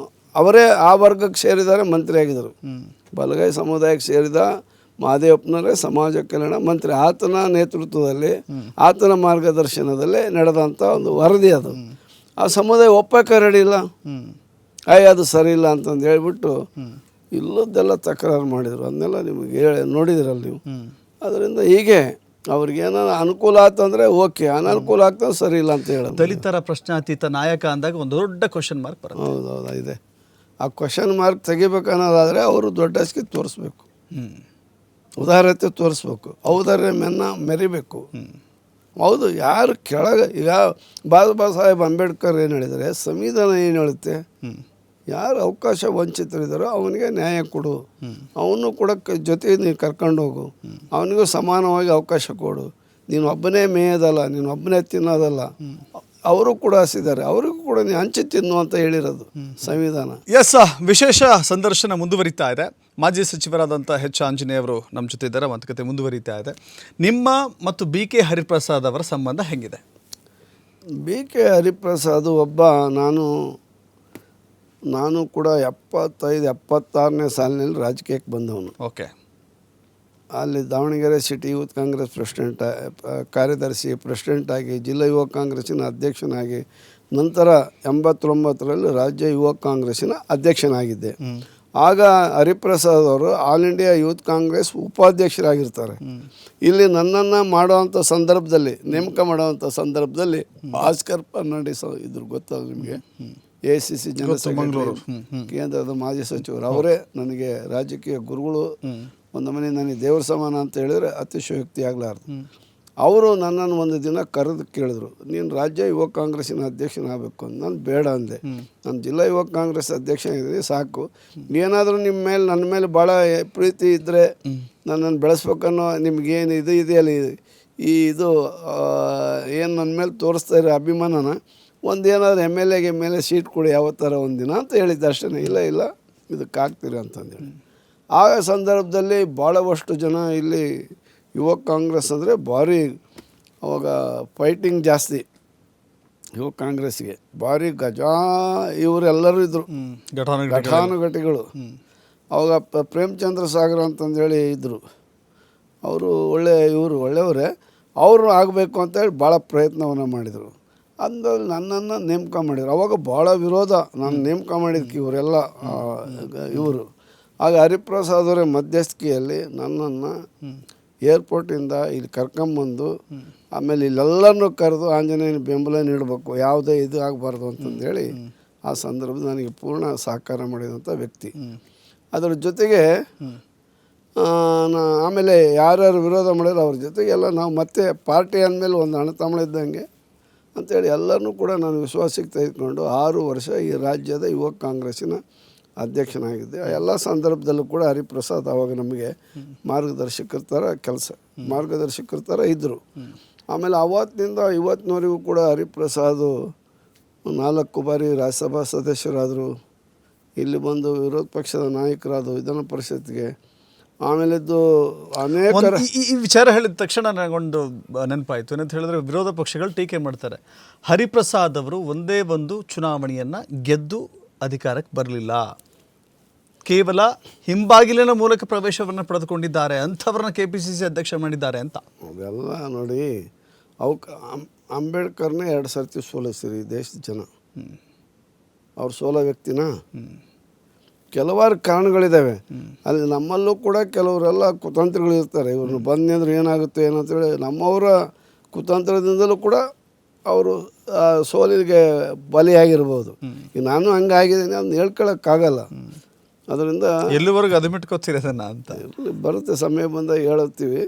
ಅವರೇ ಆ ವರ್ಗಕ್ಕೆ ಸೇರಿದ್ದಾರೆ ಮಂತ್ರಿ ಆಗಿದ್ದರು. ಬಲಗೈ ಸಮುದಾಯಕ್ಕೆ ಸೇರಿದ ಮಹದೇವಪ್ಪನವರೇ ಸಮಾಜ ಕಲ್ಯಾಣ ಮಂತ್ರಿ. ಆತನ ನೇತೃತ್ವದಲ್ಲಿ, ಆತನ ಮಾರ್ಗದರ್ಶನದಲ್ಲೇ ನಡೆದಂಥ ಒಂದು ವರದಿ ಅದು. ಆ ಸಮುದಾಯ ಒಪ್ಪಕ್ಕೆ ರೆಡಿಲ್ಲ, ಅದು ಸರಿ ಇಲ್ಲ ಅಂತಂದು ಹೇಳ್ಬಿಟ್ಟು ಇಲ್ಲದ್ದೆಲ್ಲ ತಕರಾರು ಮಾಡಿದರು. ಅದನ್ನೆಲ್ಲ ನಿಮಗೆ ನೋಡಿದಿರಲ್ಲ ನೀವು. ಅದರಿಂದ ಹೀಗೆ ಅವ್ರಿಗೇನ ಅನುಕೂಲ ಆತಂದರೆ ಓಕೆ, ಅನನುಕೂಲ ಆಗ್ತದೆ ಸರಿ ಇಲ್ಲ ಅಂತ ಹೇಳೋದು. ದಲಿತರ ಪ್ರಶ್ನಾತೀತ ನಾಯಕ ಅಂದಾಗ ಒಂದು ದೊಡ್ಡ ಕ್ವಶನ್ ಮಾರ್ಕ್ ಬರುತ್ತೆ. ಹೌದೌದು ಇದೆ. ಆ ಕ್ವಶನ್ ಮಾರ್ಕ್ ತೆಗಿಬೇಕು ಅನ್ನೋದಾದರೆ ಅವರು ದೊಡ್ಡ ಹಸಿಗೆ ತೋರಿಸ್ಬೇಕು, ಉದಾರತೆ ತೋರಿಸ್ಬೇಕು, ಔದಾರ್ಯವನ್ನು ಮೆರಿಬೇಕು. ಹೌದು, ಯಾರು ಕೆಳಗೆ ಈಗ ಬಾಬಾ ಸಾಹೇಬ್ ಅಂಬೇಡ್ಕರ್ ಏನು ಹೇಳಿದರೆ, ಸಂವಿಧಾನ ಏನು ಹೇಳುತ್ತೆ, ಯಾರು ಅವಕಾಶ ವಂಚಿತರಿದ್ದಾರೋ ಅವನಿಗೆ ನ್ಯಾಯ ಕೊಡು, ಅವನು ಕೂಡ ಜೊತೆಗೆ ನೀನು ಕರ್ಕೊಂಡು ಹೋಗು, ಅವನಿಗೂ ಸಮಾನವಾಗಿ ಅವಕಾಶ ಕೊಡು. ನೀನು ಒಬ್ಬನೇ ಮೇಯೋದಲ್ಲ, ನೀನು ಒಬ್ಬನೇ ತಿನ್ನೋದಲ್ಲ, ಅವರು ಕೂಡ ಹಸಿದ್ದಾರೆ, ಅವರಿಗೂ ಕೂಡ ನೀನು ಹಂಚಿ ತಿನ್ನು ಅಂತ ಹೇಳಿರೋದು ಸಂವಿಧಾನ. ಎಸ್, ವಿಶೇಷ ಸಂದರ್ಶನ ಮುಂದುವರಿತಾ ಇದೆ. ಮಾಜಿ ಸಚಿವರಾದಂಥ ಎಚ್ ಆಂಜನೇಯ ಅವರು ನಮ್ಮ ಜೊತೆ ಇದ್ದಾರೆ, ಮಾತುಕತೆ ಮುಂದುವರಿತಾ ಇದೆ. ನಿಮ್ಮ ಮತ್ತು ಬಿ ಕೆ ಹರಿಪ್ರಸಾದ್ ಅವರ ಸಂಬಂಧ ಹೆಂಗಿದೆ? ಬಿ ಕೆ ಹರಿಪ್ರಸಾದ್ ಒಬ್ಬ, ನಾನು ಕೂಡ 75-76ನೇ ಸಾಲಿನಲ್ಲಿ ರಾಜಕೀಯಕ್ಕೆ ಬಂದವನು. ಓಕೆ. ಅಲ್ಲಿ ದಾವಣಗೆರೆ ಸಿಟಿ ಯೂತ್ ಕಾಂಗ್ರೆಸ್ ಕಾರ್ಯದರ್ಶಿ ಪ್ರೆಸಿಡೆಂಟಾಗಿ, ಜಿಲ್ಲಾ ಯುವ ಕಾಂಗ್ರೆಸ್ಸಿನ ಅಧ್ಯಕ್ಷನಾಗಿ, ನಂತರ 89ರಲ್ಲಿ ರಾಜ್ಯ ಯುವ ಕಾಂಗ್ರೆಸ್ಸಿನ ಅಧ್ಯಕ್ಷನಾಗಿದ್ದೆ. ಆಗ ಹರಿಪ್ರಸಾದ್ ಅವರು ಆಲ್ ಇಂಡಿಯಾ ಯೂತ್ ಕಾಂಗ್ರೆಸ್ ಉಪಾಧ್ಯಕ್ಷರಾಗಿರ್ತಾರೆ. ಇಲ್ಲಿ ನನ್ನನ್ನು ಮಾಡೋವಂಥ ಸಂದರ್ಭದಲ್ಲಿ, ನೇಮಕ ಮಾಡೋವಂಥ ಸಂದರ್ಭದಲ್ಲಿ ಭಾಸ್ಕರ್ ಫರ್ನಾಂಡಿಸ್ ಇದ್ರು, ಗೊತ್ತಲ್ಲ ನಿಮಗೆ, ACC ಜನರಲ್ ಸೆಕ್ರೆಟರಿ, ಕೇಂದ್ರದ ಮಾಜಿ ಸಚಿವರು. ಅವರೇ ನನಗೆ ರಾಜಕೀಯ ಗುರುಗಳು. ಒಂದು ಮನೆ ನನಗೆ ದೇವ್ರ ಸಮಾನ ಅಂತ ಹೇಳಿದರೆ ಅತಿಶಯೋಕ್ತಿ ಆಗಲಾರ್ದು. ಅವರು ನನ್ನನ್ನು ಒಂದು ದಿನ ಕರೆದು ಕೇಳಿದ್ರು, ನೀನು ರಾಜ್ಯ ಯುವ ಕಾಂಗ್ರೆಸ್ಸಿನ ಅಧ್ಯಕ್ಷನಾಗಬೇಕು ಅಂತ. ನಾನು ಬೇಡ ಅಂದೆ. ನಾನು ಜಿಲ್ಲಾ ಯುವ ಕಾಂಗ್ರೆಸ್ ಅಧ್ಯಕ್ಷನಾಗಿದ್ದೀನಿ, ಸಾಕು. ಏನಾದರೂ ನಿಮ್ಮ ಮೇಲೆ, ನನ್ನ ಮೇಲೆ ಭಾಳ ಪ್ರೀತಿ ಇದ್ದರೆ, ನನ್ನನ್ನು ಬೆಳೆಸ್ಬೇಕನ್ನೋ ನಿಮಗೇನು ಇದು ಇದೆಯಲ್ಲ, ಇದು ಏನು ನನ್ನ ಮೇಲೆ ತೋರಿಸ್ತಾ ಇರೋ ಅಭಿಮಾನನ, ಒಂದೇನಾದರೂ MLA ಸೀಟ್ ಕೊಡಿ ಯಾವತ್ತಾರ ಒಂದಿನ ಅಂತ ಹೇಳಿದ್ದೆ ಅಷ್ಟೇ. ಇಲ್ಲ ಇದಕ್ಕೆ ಆಗ್ತೀರ ಅಂತಂದೇಳಿ. ಆ ಸಂದರ್ಭದಲ್ಲಿ ಭಾಳಷ್ಟು ಜನ ಇಲ್ಲಿ ಯುವ ಕಾಂಗ್ರೆಸ್ ಅಂದರೆ ಭಾರಿ, ಅವಾಗ ಫೈಟಿಂಗ್ ಜಾಸ್ತಿ ಯುವ ಕಾಂಗ್ರೆಸ್ಗೆ, ಭಾರಿ ಇವರೆಲ್ಲರೂ ಇದ್ದರು, ಘಟಾನುಘಟಿಗಳು. ಅವಾಗ ಪ್ರೇಮಚಂದ್ರ ಸಾಗರ್ ಅಂತಂದೇಳಿ ಇದ್ದರು. ಅವರು ಒಳ್ಳೆಯವರೇ, ಅವರು ಆಗಬೇಕು ಅಂತೇಳಿ ಭಾಳ ಪ್ರಯತ್ನವನ್ನು ಮಾಡಿದರು. ಅಂದಲ್ಲಿ ನನ್ನನ್ನು ನೇಮಕ ಮಾಡಿದರು. ಅವಾಗ ಭಾಳ ವಿರೋಧ, ನಾನು ನೇಮಕ ಮಾಡಿದ್ದಕ್ಕೆ ಇವರೆಲ್ಲ ಇವರು. ಆಗ ಹರಿಪ್ರಸಾದ್ ಅವರೇ ಮಧ್ಯಸ್ಥಿಕೆಯಲ್ಲಿ ನನ್ನನ್ನು ಏರ್ಪೋರ್ಟಿಂದ ಇಲ್ಲಿ ಕರ್ಕೊಂಬಂದು ಆಮೇಲೆ ಇಲ್ಲೆಲ್ಲರನ್ನೂ ಕರೆದು ಆಂಜನೇಯನ ಬೆಂಬಲ ನೀಡಬೇಕು, ಯಾವುದೇ ಇದು ಆಗಬಾರ್ದು ಅಂತಂದೇಳಿ ಆ ಸಂದರ್ಭದಲ್ಲಿ ನನಗೆ ಪೂರ್ಣ ಸಹಕಾರ ಮಾಡಿದಂಥ ವ್ಯಕ್ತಿ. ಅದರ ಜೊತೆಗೆ ಆಮೇಲೆ ಯಾರ್ಯಾರು ವಿರೋಧ ಮಾಡಿದ್ರು ಅವ್ರ ಜೊತೆಗೆಲ್ಲ ನಾವು ಮತ್ತೆ ಪಾರ್ಟಿ ಅಂದಮೇಲೆ ಒಂದು ಅಣ್ಣ ತಮ್ಮ ಇದ್ದಂಗೆ ಅಂಥೇಳಿ ಎಲ್ಲರನ್ನೂ ಕೂಡ ನಾನು ವಿಶ್ವಾಸಕ್ಕೆ ತೆಗೆದುಕೊಂಡು 6 ವರ್ಷ ಈ ರಾಜ್ಯದ ಯುವ ಕಾಂಗ್ರೆಸ್ಸಿನ ಅಧ್ಯಕ್ಷನಾಗಿದ್ದೆ. ಎಲ್ಲ ಸಂದರ್ಭದಲ್ಲೂ ಕೂಡ ಹರಿಪ್ರಸಾದ್ ಆವಾಗ ನಮಗೆ ಮಾರ್ಗದರ್ಶಕರ ಥರ ಇದ್ದರು. ಆಮೇಲೆ ಅವತ್ತಿನಿಂದ ಇವತ್ತಿನವರೆಗೂ ಕೂಡ ಹರಿಪ್ರಸಾದ್ 4 ಬಾರಿ ರಾಜ್ಯಸಭಾ ಸದಸ್ಯರಾದರು, ಇಲ್ಲಿ ಬಂದು ವಿರೋಧ ಪಕ್ಷದ ನಾಯಕರಾದರು ವಿಧಾನ ಪರಿಷತ್ಗೆ. ಆಮೇಲೆದ್ದು ಅನೇಕ ಈ ವಿಚಾರ ಹೇಳಿದ ತಕ್ಷಣ ನನಗೊಂದು ನೆನಪಾಯಿತು. ಏನಂತ ಹೇಳಿದ್ರೆ ವಿರೋಧ ಪಕ್ಷಗಳು ಟೀಕೆ ಮಾಡ್ತಾರೆ, ಹರಿಪ್ರಸಾದ್ ಅವರು ಒಂದೇ ಒಂದು ಚುನಾವಣೆಯನ್ನು ಗೆದ್ದು ಅಧಿಕಾರಕ್ಕೆ ಬರಲಿಲ್ಲ, ಕೇವಲ ಹಿಂಬಾಗಿಲಿನ ಮೂಲಕ ಪ್ರವೇಶವನ್ನು ಪಡೆದುಕೊಂಡಿದ್ದಾರೆ, ಅಂಥವ್ರನ್ನ KPCC ಅಧ್ಯಕ್ಷ ಮಾಡಿದ್ದಾರೆ ಅಂತ. ಅವೆಲ್ಲ ನೋಡಿ, ಅವಕ್ಕೆ ಅಂಬೇಡ್ಕರ್ನೇ 2 ಸರ್ತಿ ಸೋಲಿಸಿರಿ ದೇಶದ ಜನ. ಅವ್ರು ಸೋಲೋ ವ್ಯಕ್ತಿನ? ಕೆಲವಾರು ಕಾರಣಗಳಿದ್ದಾವೆ. ಅಲ್ಲಿ ನಮ್ಮಲ್ಲೂ ಕೂಡ ಕೆಲವರೆಲ್ಲ ಕುತಂತ್ರಗಳಿರ್ತಾರೆ. ಇವ್ರನ್ನ ಬಂದ್ರೆ ಏನಾಗುತ್ತೆ ಏನಂತೇಳಿ ನಮ್ಮವರ ಕುತಂತ್ರದಿಂದಲೂ ಕೂಡ ಅವರು ಸೋಲಿಗೆ ಬಲಿಯಾಗಿರ್ಬೋದು. ಈಗ ನಾನು ಹಂಗಾಗಿದ್ದೀನಿ ಅದನ್ನ ಹೇಳ್ಕೊಳಕ್ಕಾಗಲ್ಲ. ಅದರಿಂದ ಎಲ್ಲಿವರೆಗೂ ಅದಮಿಟ್ಕೋತೀರಿ ಅದನ್ನು ಅಂತ ಬರುತ್ತೆ, ಸಮಯ ಬಂದಾಗ ಹೇಳುತ್ತೀವಿ.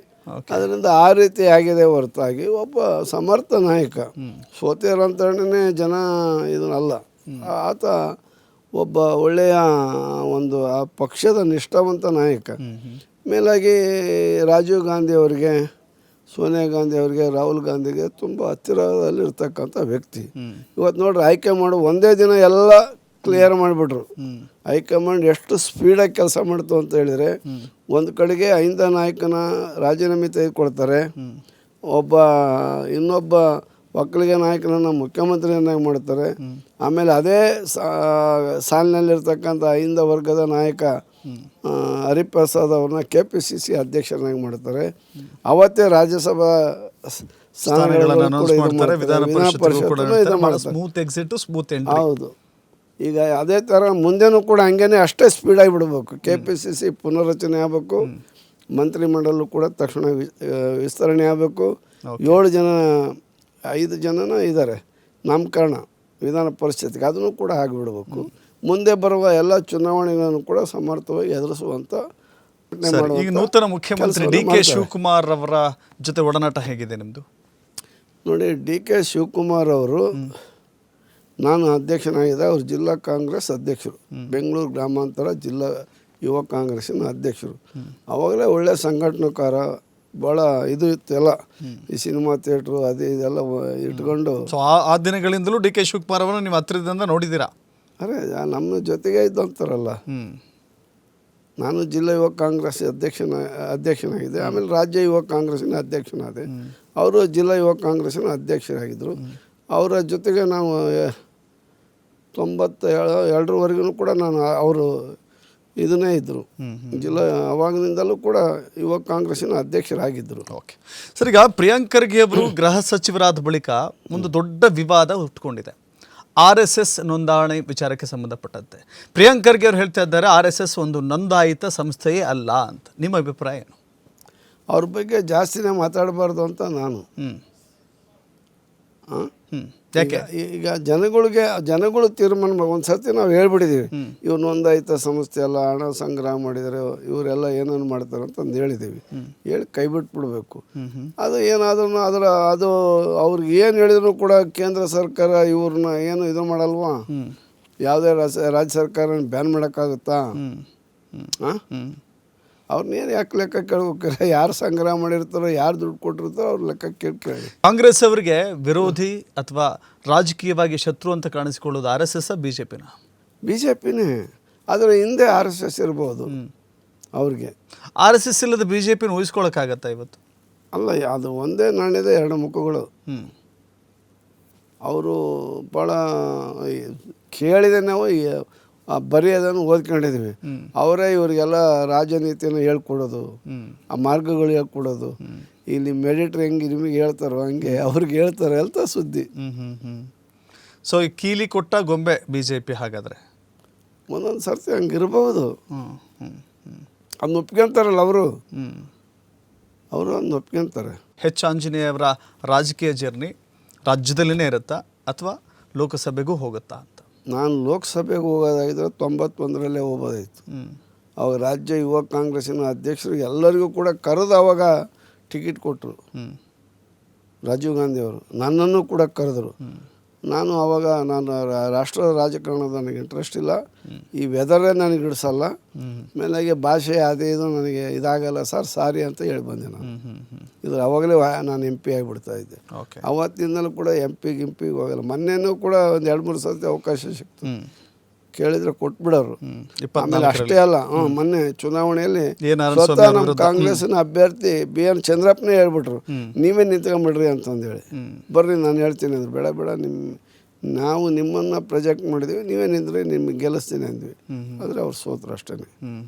ಅದರಿಂದ ಆ ರೀತಿ ಆಗಿದೆ ಹೊರತಾಗಿ ಒಬ್ಬ ಸಮರ್ಥ ನಾಯಕ, ಸೋತಿರಂತನೇ ಜನ ಇದನ್ನಲ್ಲ, ಆತ ಒಬ್ಬ ಒಳ್ಳೆಯ ಒಂದು ಆ ಪಕ್ಷದ ನಿಷ್ಠಾವಂತ ನಾಯಕ. ಮೇಲಾಗಿ ರಾಜೀವ್ ಗಾಂಧಿ ಅವರಿಗೆ, ಸೋನಿಯಾ ಗಾಂಧಿ ಅವರಿಗೆ, ರಾಹುಲ್ ಗಾಂಧಿಗೆ ತುಂಬ ಹತ್ತಿರದಲ್ಲಿರ್ತಕ್ಕಂಥ ವ್ಯಕ್ತಿ. ಇವತ್ತು ನೋಡ್ರಿ, ಹೈಕಮಾಂಡ್ ಒಂದೇ ದಿನ ಎಲ್ಲ ಕ್ಲಿಯರ್ ಮಾಡಿಬಿಟ್ರು. ಹೈಕಮಾಂಡ್ ಎಷ್ಟು ಸ್ಪೀಡಾಗಿ ಕೆಲಸ ಮಾಡ್ತು ಅಂತ ಹೇಳಿದರೆ, ಒಂದು ಕಡೆಗೆ ಐಂದ ನಾಯಕನ ರಾಜೀನಾಮೆ ತೆಗೆದುಕೊಳ್ತಾರೆ, ಇನ್ನೊಬ್ಬ ಒಕ್ಕಲಿಗ ನಾಯಕನನ್ನು ಮುಖ್ಯಮಂತ್ರಿಯನ್ನಾಗಿ ಮಾಡ್ತಾರೆ. ಆಮೇಲೆ ಅದೇ ಸಾಲಿನಲ್ಲಿರ್ತಕ್ಕಂಥ ಐಂದ ವರ್ಗದ ನಾಯಕ ಹರಿಪ್ರಸಾದ್ ಅವ್ರನ್ನ KPCC ಅಧ್ಯಕ್ಷರನ್ನಾಗಿ ಮಾಡ್ತಾರೆ. ಅವತ್ತೇ ರಾಜ್ಯಸಭಾ ಹೌದು. ಈಗ ಅದೇ ಥರ ಮುಂದೆನೂ ಕೂಡ ಹಂಗೇನೆ ಅಷ್ಟೇ ಸ್ಪೀಡಾಗಿ ಬಿಡಬೇಕು. KPCC ಪುನರ್ರಚನೆ ಆಗಬೇಕು, ಮಂತ್ರಿಮಂಡಲ ಕೂಡ ತಕ್ಷಣ ವಿಸ್ತರಣೆ ಆಗಬೇಕು. 5 ಜನನ ಇದ್ದಾರೆ ನಾಮಕರಣ ವಿಧಾನ ಪರಿಷತ್ಗೆ, ಅದನ್ನು ಕೂಡ ಆಗಿಬಿಡಬೇಕು. ಮುಂದೆ ಬರುವ ಎಲ್ಲ ಚುನಾವಣೆಗಳನ್ನು ಕೂಡ ಸಮರ್ಥವಾಗಿ ಎದುರಿಸುವಂಥ. ಈಗ ನೂತನ ಮುಖ್ಯಮಂತ್ರಿ DK ಶಿವಕುಮಾರ್ ಅವರ ಜೊತೆ ಒಡನಾಟ ಹೇಗಿದೆ ನಿಮ್ಮದು? ನೋಡಿ, DK ಶಿವಕುಮಾರ್ ಅವರು, ನಾನು ಅಧ್ಯಕ್ಷನಾಗಿದ್ದೆ, ಅವರು ಜಿಲ್ಲಾ ಕಾಂಗ್ರೆಸ್ ಅಧ್ಯಕ್ಷರು, ಬೆಂಗಳೂರು ಗ್ರಾಮಾಂತರ ಜಿಲ್ಲಾ ಯುವ ಕಾಂಗ್ರೆಸ್ಸಿನ ಅಧ್ಯಕ್ಷರು. ಆವಾಗಲೇ ಒಳ್ಳೆಯ ಸಂಘಟನಾಕಾರ, ಭಾಳ ಇದು ಇತ್ತೆಲ್ಲ, ಈ ಸಿನಿಮಾ ಥಿಯೇಟ್ರು ಅದು ಇದೆಲ್ಲ ಇಟ್ಕೊಂಡು. ಸೊ ಆ ದಿನಗಳಿಂದಲೂ DK ಶಿವಕುಮಾರ್ ಅವರನ್ನು ನೀವು ಹತ್ತಿರದಿಂದ ನೋಡಿದ್ದೀರಾ? ಅರೆ, ನಮ್ಮ ಜೊತೆಗೆ ಇದ್ದಂತಾರಲ್ಲ. ನಾನು ಜಿಲ್ಲಾ ಯುವ ಕಾಂಗ್ರೆಸ್ ಅಧ್ಯಕ್ಷನಾಗಿದ್ದೆ. ಆಮೇಲೆ ರಾಜ್ಯ ಯುವ ಕಾಂಗ್ರೆಸ್ಸಿನ ಅಧ್ಯಕ್ಷನಾದೆ. ಅವರು ಜಿಲ್ಲಾ ಯುವ ಕಾಂಗ್ರೆಸ್ಸಿನ ಅಧ್ಯಕ್ಷರಾಗಿದ್ದರು. ಅವರ ಜೊತೆಗೆ ನಾವು 92ವರೆಗೂ ಕೂಡ ನಾನು ಅವರು ಇದನ್ನೇ ಇದ್ದರು, ಜಿಲ್ಲಾ ಅವಾಗಿನಿಂದಲೂ ಕೂಡ ಯುವ ಕಾಂಗ್ರೆಸ್ಸಿನ ಅಧ್ಯಕ್ಷರಾಗಿದ್ದರು. ಓಕೆ ಸರ್, ಈಗ ಪ್ರಿಯಾಂಕ್ ಖರ್ಗೆ ಅವರು ಗೃಹ ಸಚಿವರಾದ ಬಳಿಕ ಒಂದು ದೊಡ್ಡ ವಿವಾದ ಹುಟ್ಟುಕೊಂಡಿದೆ. RSS ನೋಂದಣಿ ವಿಚಾರಕ್ಕೆ ಸಂಬಂಧಪಟ್ಟಂತೆ ಪ್ರಿಯಾಂಕ್ ಖರ್ಗೆ ಅವರು ಹೇಳ್ತಾ ಇದ್ದಾರೆ, RSS ಒಂದು ನೋಂದಾಯಿತ ಸಂಸ್ಥೆಯೇ ಅಲ್ಲ ಅಂತ. ನಿಮ್ಮ ಅಭಿಪ್ರಾಯ ಏನು? ಅವ್ರ ಬಗ್ಗೆ ಜಾಸ್ತಿನೇ ಮಾತಾಡಬಾರ್ದು ಅಂತ ನಾನು. ಯಾಕೆ? ಈಗ ಜನಗಳು ತೀರ್ಮಾನ ಒಂದು ಸರ್ತಿ ನಾವು ಹೇಳ್ಬಿಟ್ಟಿದ್ದೀವಿ, ಇವ್ರು ನೋಂದಾಯಿತ ಸಂಸ್ಥೆ ಅಲ್ಲ, ಹಣ ಸಂಗ್ರಹ ಮಾಡಿದರೆ ಇವರೆಲ್ಲ ಏನೇನು ಮಾಡ್ತಾರೆ ಅಂತಂದು ಹೇಳಿದ್ದೀವಿ. ಹೇಳಿ ಕೈ ಬಿಟ್ಬಿಡ್ಬೇಕು. ಅದು ಏನಾದ್ರೂ ಅದು ಅವ್ರಿಗೆ ಏನು ಹೇಳಿದ್ರು ಕೂಡ ಕೇಂದ್ರ ಸರ್ಕಾರ ಇವ್ರನ್ನ ಏನು ಇದು ಮಾಡಲ್ವಾ? ಯಾವುದೇ ರಾಜ್ಯ ಸರ್ಕಾರ ಬ್ಯಾನ್ ಮಾಡೋಕ್ಕಾಗುತ್ತಾ? ಅವ್ರನ್ನೇನು ಯಾಕೆ ಲೆಕ್ಕ ಕೇಳ್ಬೇಕಲ್ಲ? ಯಾರು ಸಂಗ್ರಹ ಮಾಡಿರ್ತಾರೋ, ಯಾರು ದುಡ್ಡು ಕೊಟ್ಟಿರ್ತಾರೋ ಅವ್ರ ಲೆಕ್ಕ ಕೇಳಿ. ಕಾಂಗ್ರೆಸ್ ಅವರಿಗೆ ವಿರೋಧಿ ಅಥವಾ ರಾಜಕೀಯವಾಗಿ ಶತ್ರು ಅಂತ ಕಾಣಿಸಿಕೊಳ್ಳೋದು RSS BJPನೇ. ಅದರ ಹಿಂದೆ RSS ಇರ್ಬೋದು ಅವ್ರಿಗೆ. RSS ಇಲ್ಲದ BJP ಊಹಿಸ್ಕೊಳಕ್ಕಾಗತ್ತಾ ಇವತ್ತು? ಅಲ್ಲ, ಅದು ಒಂದೇ ನಾಣ್ಯದ 2 ಮುಖಗಳು. ಅವರು ಭಾಳ ಕೇಳಿದೆ ನಾವು ಬರೀ ಅದನ್ನು ಓದ್ಕೊಂಡಿದ್ವಿ. ಅವರೇ ಇವರಿಗೆಲ್ಲ ರಾಜನೀತಿಯನ್ನು ಹೇಳ್ಕೊಡೋದು, ಆ ಮಾರ್ಗಗಳು ಹೇಳ್ಕೊಡೋದು. ಇಲ್ಲಿ ಮೆಡಿಟ್ರ್ ಹೆಂಗೆ ನಿಮಗೆ ಹೇಳ್ತಾರೋ ಹಂಗೆ ಅವ್ರಿಗೆ ಹೇಳ್ತಾರೆ ಅಂತ ಸುದ್ದಿ. ಸೊ ಈ ಕೀಲಿ ಕೊಟ್ಟ ಗೊಂಬೆ BJP ಹಾಗಾದರೆ ಒಂದೊಂದು ಸರ್ತಿ ಹಂಗಿರ್ಬೋದು. ಅದನ್ನ ಒಪ್ಕೊಂತಾರಲ್ಲ ಅವರು ಅದನ್ನ ಒಪ್ಕೊಂತಾರೆ. ಆಂಜನೇಯ ಅವರ ರಾಜಕೀಯ ಜರ್ನಿ ರಾಜ್ಯದಲ್ಲಿನೇ ಇರುತ್ತಾ ಅಥವಾ ಲೋಕಸಭೆಗೂ ಹೋಗುತ್ತಾ ಅಂತ? ನಾನು ಲೋಕಸಭೆಗೆ ಹೋಗೋದಾಗಿದ್ರೆ 91ರಲ್ಲೇ ಹೋಗೋದಾಯಿತು. ಅವಾಗ ರಾಜ್ಯ ಯುವ ಕಾಂಗ್ರೆಸ್ಸಿನ ಅಧ್ಯಕ್ಷರು ಎಲ್ಲರಿಗೂ ಕೂಡ ಕರೆದು ಅವಾಗ ಟಿಕೆಟ್ ಕೊಟ್ಟರು. ರಾಜೀವ್ ಗಾಂಧಿ ಅವರು ನನ್ನನ್ನು ಕೂಡ ಕರೆದರು. ನಾನು ಆವಾಗ ರಾಷ್ಟ್ರದ ರಾಜಕಾರಣದ ನನಗೆ ಇಂಟ್ರೆಸ್ಟ್ ಇಲ್ಲ, ಈ ವೆದರೇ ನನಗೆ ಹಿಡಿಸಲ್ಲ, ಮೇಲಾಗೆ ಭಾಷೆ ಅದೇ ಇದು ನನಗೆ ಇದಾಗಲ್ಲ ಸರ್, ಸಾರಿ ಅಂತ ಹೇಳಿ ಬಂದೆ ನಾನು. ಇದ್ರ ಅವಾಗಲೇ ನಾನು MP ಆಗಿಬಿಡ್ತಾ ಇದ್ದೆ. ಅವತ್ತಿಂದಲೂ ಕೂಡ ಗಿಂಪಿಗೆ ಹೋಗಲ್ಲ. ಮೊನ್ನೆನೂ ಕೂಡ ಒಂದು 2-3 ಸರ್ತಿ ಅವಕಾಶ ಸಿಕ್ತು, ಕೇಳಿದ್ರೆ ಕೊಟ್ಬಿಡೋರು. ಆಮೇಲೆ ಅಷ್ಟೇ ಅಲ್ಲ, ಮೊನ್ನೆ ಚುನಾವಣೆಯಲ್ಲಿ ಸ್ವತಃ ನಮ್ಮ ಕಾಂಗ್ರೆಸ್ನ ಅಭ್ಯರ್ಥಿ BN ಚಂದ್ರಪ್ಪನೇ ಹೇಳ್ಬಿಟ್ರು, ನೀವೇ ನಿಂತ್ಕೊಂಬಿಡ್ರಿ ಅಂತಂದೇಳಿ. ಬರ್ರಿ ನಾನು ಹೇಳ್ತೀನಿ ಅಂದ್ರು. ಬೇಡ ಬೇಡ, ನಾವು ನಿಮ್ಮನ್ನು ಪ್ರೊಜೆಕ್ಟ್ ಮಾಡಿದ್ವಿ, ನೀವೇ ನಿಂತ್ರೆ ನಿಮ್ಗೆ ಗೆಲ್ಲಿಸ್ತೀನಿ ಅಂದ್ವಿ. ಆದರೆ ಅವ್ರು ಸೋತ್ರು ಅಷ್ಟೇ.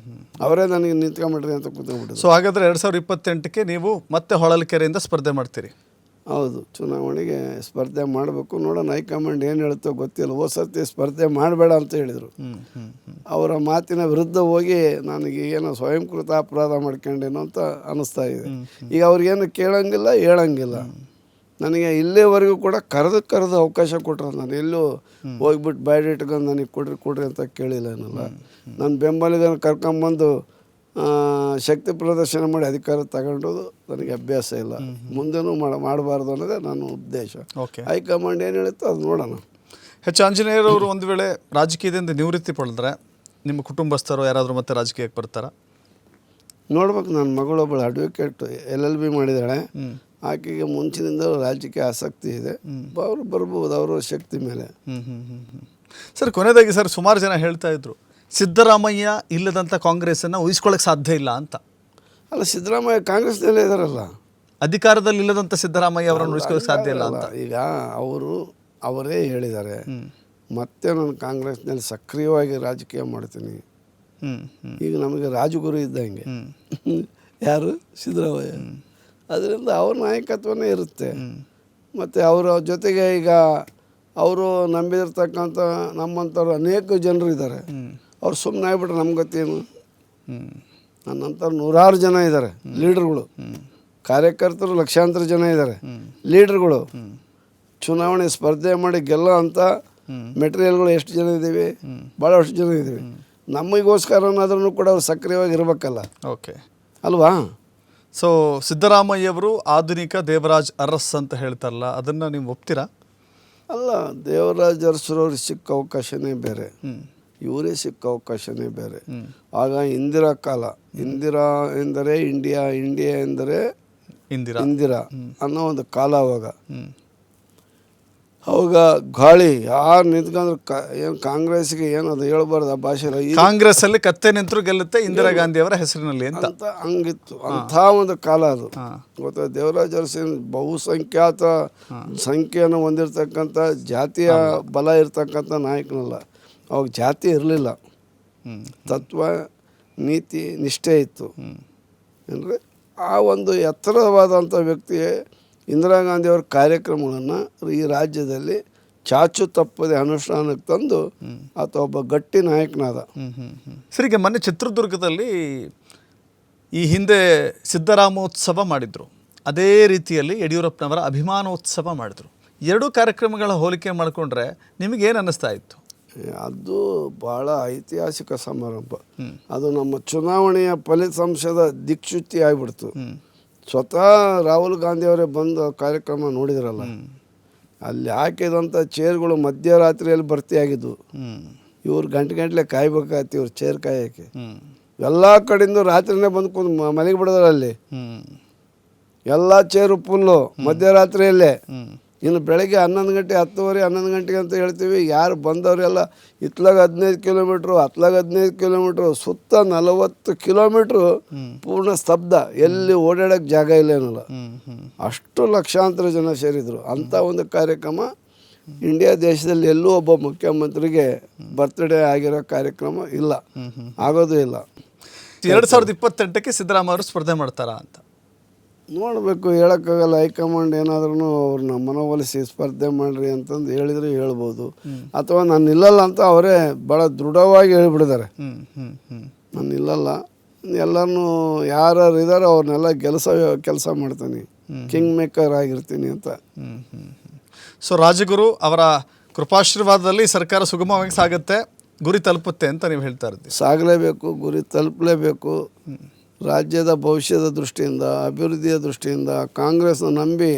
ಅವರೇ ನನಗೆ ನಿಂತ್ಕೊಂಬಿಡ್ರಿ ಅಂತ ಕೂತ್ಕೊಂಡ್ಬಿಟ್ಟಿದ್ರು. ಸೊ ಹಾಗಾದರೆ 2028ಕ್ಕೆ ನೀವು ಮತ್ತೆ ಹೊಳಲ್ಕೆರೆಯಿಂದ ಸ್ಪರ್ಧೆ ಮಾಡ್ತೀರಿ? ಹೌದು, ಚುನಾವಣೆಗೆ ಸ್ಪರ್ಧೆ ಮಾಡಬೇಕು. ನೋಡೋಣ, ಹೈಕಮಾಂಡ್ ಏನು ಹೇಳುತ್ತೋ ಗೊತ್ತಿಲ್ಲ. ಹೋದ ಸರ್ತಿ ಸ್ಪರ್ಧೆ ಮಾಡಬೇಡ ಅಂತ ಹೇಳಿದರು. ಅವರ ಮಾತಿನ ವಿರುದ್ಧ ಹೋಗಿ ನನಗೆ ಏನೋ ಸ್ವಯಂಕೃತ ಅಪರಾಧ ಮಾಡ್ಕೊಂಡೇನೋ ಅಂತ ಅನ್ನಿಸ್ತಾ ಇದೆ. ಈಗ ಅವ್ರಿಗೇನು ಕೇಳೋಂಗಿಲ್ಲ, ಹೇಳೋಂಗಿಲ್ಲ. ನನಗೆ ಇಲ್ಲಿವರೆಗೂ ಕೂಡ ಕರೆದು ಅವಕಾಶ ಕೊಟ್ಟರು. ನಾನು ಎಲ್ಲೂ ಹೋಗ್ಬಿಟ್ಟು ಬಯಲು ಇಟ್ಕೊಂಡು ನನಗೆ ಕೊಡ್ರಿ ಅಂತ ಕೇಳಿಲ್ಲ. ಏನಲ್ಲ, ನನ್ನ ಬೆಂಬಲಿಗನ ಕರ್ಕೊಂಬಂದು ಶಕ್ತಿ ಪ್ರದರ್ಶನ ಮಾಡಿ ಅಧಿಕಾರ ತಗೊಂಡೋದು ನನಗೆ ಅಭ್ಯಾಸ ಇಲ್ಲ, ಮುಂದೆನೂ ಮಾಡಬಾರ್ದು ಅನ್ನೋದೇ ನನ್ನ ಉದ್ದೇಶ. ಹೈಕಮಾಂಡ್ ಏನು ಹೇಳುತ್ತೋ ಅದು ನೋಡೋಣ. ಆಂಜನೇಯರವರು ಒಂದು ವೇಳೆ ರಾಜಕೀಯದಿಂದ ನಿವೃತ್ತಿ ಪಡೆದ್ರೆ ನಿಮ್ಮ ಕುಟುಂಬಸ್ಥರು ಯಾರಾದರೂ ಮತ್ತೆ ರಾಜಕೀಯಕ್ಕೆ ಬರ್ತಾರಾ? ನೋಡ್ಬೇಕು. ನನ್ನ ಮಗಳೊಬ್ಬಳು ಅಡ್ವೊಕೇಟ್ LLB ಮಾಡಿದ್ದಾಳೆ. ಆಕೆಗೆ ಮುಂಚಿನಿಂದ ರಾಜಕೀಯ ಆಸಕ್ತಿ ಇದೆ. ಅವರು ಬರ್ಬೋದು, ಅವರ ಶಕ್ತಿ ಮೇಲೆ. ಸರ್, ಕೊನೆಯದಾಗಿ ಸರ್, ಸುಮಾರು ಜನ ಹೇಳ್ತಾ ಇದ್ರು ಸಿದ್ದರಾಮಯ್ಯ ಇಲ್ಲದಂಥ ಕಾಂಗ್ರೆಸ್ಸನ್ನು ಉಳಿಸ್ಕೊಳ್ಳೋಕೆ ಸಾಧ್ಯ ಇಲ್ಲ ಅಂತ. ಅಲ್ಲ, ಸಿದ್ದರಾಮಯ್ಯ ಕಾಂಗ್ರೆಸ್ನಲ್ಲೇ ಇದ್ದಾರಲ್ಲ, ಅಧಿಕಾರದಲ್ಲಿ ಇಲ್ಲದಂಥ ಸಿದ್ದರಾಮಯ್ಯ ಅವರನ್ನು ಉಳಿಸ್ಕೊಳ್ಳೋಕೆ ಸಾಧ್ಯ ಇಲ್ಲ ಅಂತ. ಈಗ ಅವರೇ ಹೇಳಿದ್ದಾರೆ, ಮತ್ತೆ ನಾನು ಕಾಂಗ್ರೆಸ್ನಲ್ಲಿ ಸಕ್ರಿಯವಾಗಿ ರಾಜಕೀಯ ಮಾಡ್ತೀನಿ. ಈಗ ನಮಗೆ ರಾಜಗುರು ಇದ್ದಂಗೆ ಯಾರು? ಸಿದ್ದರಾಮಯ್ಯ. ಅದರಿಂದ ಅವ್ರ ನಾಯಕತ್ವನೇ ಇರುತ್ತೆ. ಮತ್ತು ಅವರ ಜೊತೆಗೆ ಈಗ ಅವರು ನಂಬಿರ್ತಕ್ಕಂಥ ನಮ್ಮಂಥವ್ರು ಅನೇಕ ಜನರು ಇದ್ದಾರೆ. ಅವ್ರು ಸುಮ್ಮನೆ ಆಗ್ಬಿಟ್ರೆ ನಮ್ಗೆ ಗೊತ್ತೇನು? ನನ್ನಂಥವ್ರು 100 ಜನ ಇದ್ದಾರೆ ಲೀಡರ್ಗಳು, ಕಾರ್ಯಕರ್ತರು ಲಕ್ಷಾಂತರ ಜನ ಇದ್ದಾರೆ, ಲೀಡರ್ಗಳು. ಚುನಾವಣೆ ಸ್ಪರ್ಧೆ ಮಾಡಿ ಗೆಲ್ಲೋ ಅಂಥ ಮೆಟೀರಿಯಲ್ಗಳು ಎಷ್ಟು ಜನ ಇದ್ದೀವಿ? ಭಾಳಷ್ಟು ಜನ ಇದ್ದೀವಿ. ನಮಗೋಸ್ಕರನಾದ್ರೂ ಕೂಡ ಅವ್ರು ಸಕ್ರಿಯವಾಗಿ ಇರಬೇಕಲ್ಲ, ಅಲ್ವಾ? ಸೊ ಸಿದ್ದರಾಮಯ್ಯವರು ಆಧುನಿಕ ದೇವರಾಜ್ ಅರಸ್ ಅಂತ ಹೇಳ್ತಾರಲ್ಲ, ಅದನ್ನು ನೀವು ಒಪ್ತೀರಾ? ಅಲ್ಲ, ದೇವರಾಜ್ ಅರಸರವ್ರಿಗೆ ಸಿಕ್ಕ ಅವಕಾಶನೇ ಬೇರೆ, ಇವರೇ ಸಿಕ್ಕ ಅವಕಾಶನೇ ಬೇರೆ. ಆಗ ಇಂದಿರಾ ಕಾಲ, ಇಂದಿರಾ ಎಂದರೆ ಇಂಡಿಯಾ, ಇಂಡಿಯಾ ಎಂದರೆ ಇಂದಿರಾ ಅನ್ನೋ ಒಂದು ಕಾಲ. ಅವಾಗ ಗಾಳಿ ಯಾರು ನಿಂತ್ಕೊಂಡ್ರು ಏನು ಕಾಂಗ್ರೆಸ್ಗೆ ಏನು ಅದು ಹೇಳ್ಬಾರ್ದು ಆ ಭಾಷೆ. ಕಾಂಗ್ರೆಸ್ ಅಲ್ಲಿ ಕತ್ತೆ ನಿಂತರೂ ಗೆಲ್ಲುತ್ತೆ ಇಂದಿರಾ ಗಾಂಧಿ ಅವರ ಹೆಸರಿನಲ್ಲಿ ಅಂತ ಹಂಗಿತ್ತು. ಅಂಥ ಒಂದು ಕಾಲ ಅದು. ಗೊತ್ತಾ, ದೇವರಾಜ್ ಅರಸಿನ ಬಹುಸಂಖ್ಯಾತ ಸಂಖ್ಯೆಯನ್ನು ಹೊಂದಿರತಕ್ಕಂಥ ಜಾತಿಯ ಬಲ ಇರ್ತಕ್ಕಂಥ ನಾಯಕನಲ್ಲ. ಅವಾಗ ಜಾತಿ ಇರಲಿಲ್ಲ, ತತ್ವ ನೀತಿ ನಿಷ್ಠೆ ಇತ್ತು. ಅಂದರೆ ಆ ಒಂದು ಎತ್ತರವಾದಂಥ ವ್ಯಕ್ತಿ ಇಂದಿರಾ ಗಾಂಧಿಯವರ ಕಾರ್ಯಕ್ರಮಗಳನ್ನು ಈ ರಾಜ್ಯದಲ್ಲಿ ಚಾಚು ತಪ್ಪದೆ ಅನುಷ್ಠಾನಕ್ಕೆ ತಂದು ಆತ ಒಬ್ಬ ಗಟ್ಟಿ ನಾಯಕನಾದ. ಸರಿಗೆ ಮೊನ್ನೆ ಚಿತ್ರದುರ್ಗದಲ್ಲಿ ಈ ಹಿಂದೆ ಸಿದ್ದರಾಮೋತ್ಸವ ಮಾಡಿದರು, ಅದೇ ರೀತಿಯಲ್ಲಿ ಯಡಿಯೂರಪ್ಪನವರ ಅಭಿಮಾನೋತ್ಸವ ಮಾಡಿದರು. ಎರಡೂ ಕಾರ್ಯಕ್ರಮಗಳ ಹೋಲಿಕೆ ಮಾಡಿಕೊಂಡ್ರೆ ನಿಮಗೇನು ಅನ್ನಿಸ್ತಾ ಇತ್ತು? ಅದು ಭಾಳ ಐತಿಹಾಸಿಕ ಸಮಾರಂಭ. ಅದು ನಮ್ಮ ಚುನಾವಣೆಯ ಫಲಿತಾಂಶದ ದಿಕ್ಸೂಚಿ ಆಗಿಬಿಡ್ತು. ಸ್ವತಃ ರಾಹುಲ್ ಗಾಂಧಿಯವರೇ ಬಂದು ಕಾರ್ಯಕ್ರಮ ನೋಡಿದ್ರಲ್ಲ, ಅಲ್ಲಿ ಹಾಕಿದಂಥ ಚೇರ್ಗಳು ಮಧ್ಯರಾತ್ರಿಯಲ್ಲಿ ಭರ್ತಿಯಾಗಿದ್ವು. ಇವ್ರು ಗಂಟೆ ಕಾಯ್ಬೇಕಾಯ್ತು, ಇವ್ರು ಚೇರ್ ಕಾಯೋಕ್ಕೆ. ಎಲ್ಲ ಕಡೆಯಿಂದ ರಾತ್ರಿನೇ ಬಂದು ಕೂತು ಮನೆಗೆ ಬಿಡೋದ್ರ ಅಲ್ಲಿ. ಎಲ್ಲ ಚೇರು ಫುಲ್ಲು ಮಧ್ಯರಾತ್ರಿಯಲ್ಲೇ. ಇನ್ನು ಬೆಳಗ್ಗೆ 11 ಗಂಟೆ 10:30 11 ಗಂಟೆಗೆ ಅಂತ ಹೇಳ್ತೀವಿ. ಯಾರು ಬಂದವರೆಲ್ಲ ಇತ್ಲಾಗ 15 ಕಿಲೋಮೀಟ್ರು, ಅತ್ಲಾಗ 15 ಕಿಲೋಮೀಟ್ರು, ಸುತ್ತ 40 ಕಿಲೋಮೀಟ್ರು ಪೂರ್ಣ ಸ್ತಬ್ಧ, ಎಲ್ಲಿ ಓಡಾಡೋಕ್ಕೆ ಜಾಗ ಇಲ್ಲ ಏನಲ್ಲ. ಅಷ್ಟು ಲಕ್ಷಾಂತರ ಜನ ಸೇರಿದರು. ಅಂಥ ಒಂದು ಕಾರ್ಯಕ್ರಮ ಇಂಡಿಯಾ ದೇಶದಲ್ಲಿ ಎಲ್ಲೂ ಒಬ್ಬ ಮುಖ್ಯಮಂತ್ರಿಗೆ ಬರ್ತ್ಡೇ ಆಗಿರೋ ಕಾರ್ಯಕ್ರಮ ಇಲ್ಲ, ಆಗೋದು ಇಲ್ಲ. 2028ಕ್ಕೆ ಸಿದ್ದರಾಮಯ್ಯ ಅವರು ಸ್ಪರ್ಧೆ ಮಾಡ್ತಾರಾ ಅಂತ ನೋಡಬೇಕು, ಹೇಳೋಕ್ಕಾಗಲ್ಲ. ಹೈಕಮಾಂಡ್ ಏನಾದ್ರೂ ಅವ್ರನ್ನ ಮನವೊಲಿಸಿ ಸ್ಪರ್ಧೆ ಮಾಡಿರಿ ಅಂತಂದು ಹೇಳಿದ್ರೆ ಹೇಳ್ಬೋದು, ಅಥವಾ ನಾನು ನಿಲ್ಲಲ್ಲ ಅಂತ ಅವರೇ ಭಾಳ ದೃಢವಾಗಿ ಹೇಳಿಬಿಡಿದ್ದಾರೆ. ನಾನು ನಿಲ್ಲಲ್ಲ, ಎಲ್ಲರನ್ನೂ ಯಾರು ಇದ್ದಾರೋ ಅವ್ರನ್ನೆಲ್ಲ ಕೆಲಸ ಮಾಡ್ತೀನಿ, ಕಿಂಗ್ ಮೇಕರ್ ಆಗಿರ್ತೀನಿ ಅಂತ. ಸೊ ರಾಜಗುರು ಅವರ ಕೃಪಾಶೀರ್ವಾದದಲ್ಲಿ ಸರ್ಕಾರ ಸುಗಮವಾಗಿ ಸಾಗುತ್ತೆ, ಗುರಿ ತಲುಪುತ್ತೆ ಅಂತ ನೀವು ಹೇಳ್ತಾ ಇರ್ತೀವಿ. ಸಾಗಲೇಬೇಕು, ಗುರಿ ತಲುಪಲೇಬೇಕು. ರಾಜ್ಯದ ಭವಿಷ್ಯದ ದೃಷ್ಟಿಯಿಂದ, ಅಭಿವೃದ್ಧಿಯ ದೃಷ್ಟಿಯಿಂದ ಕಾಂಗ್ರೆಸ್ನ ನಂಬಿ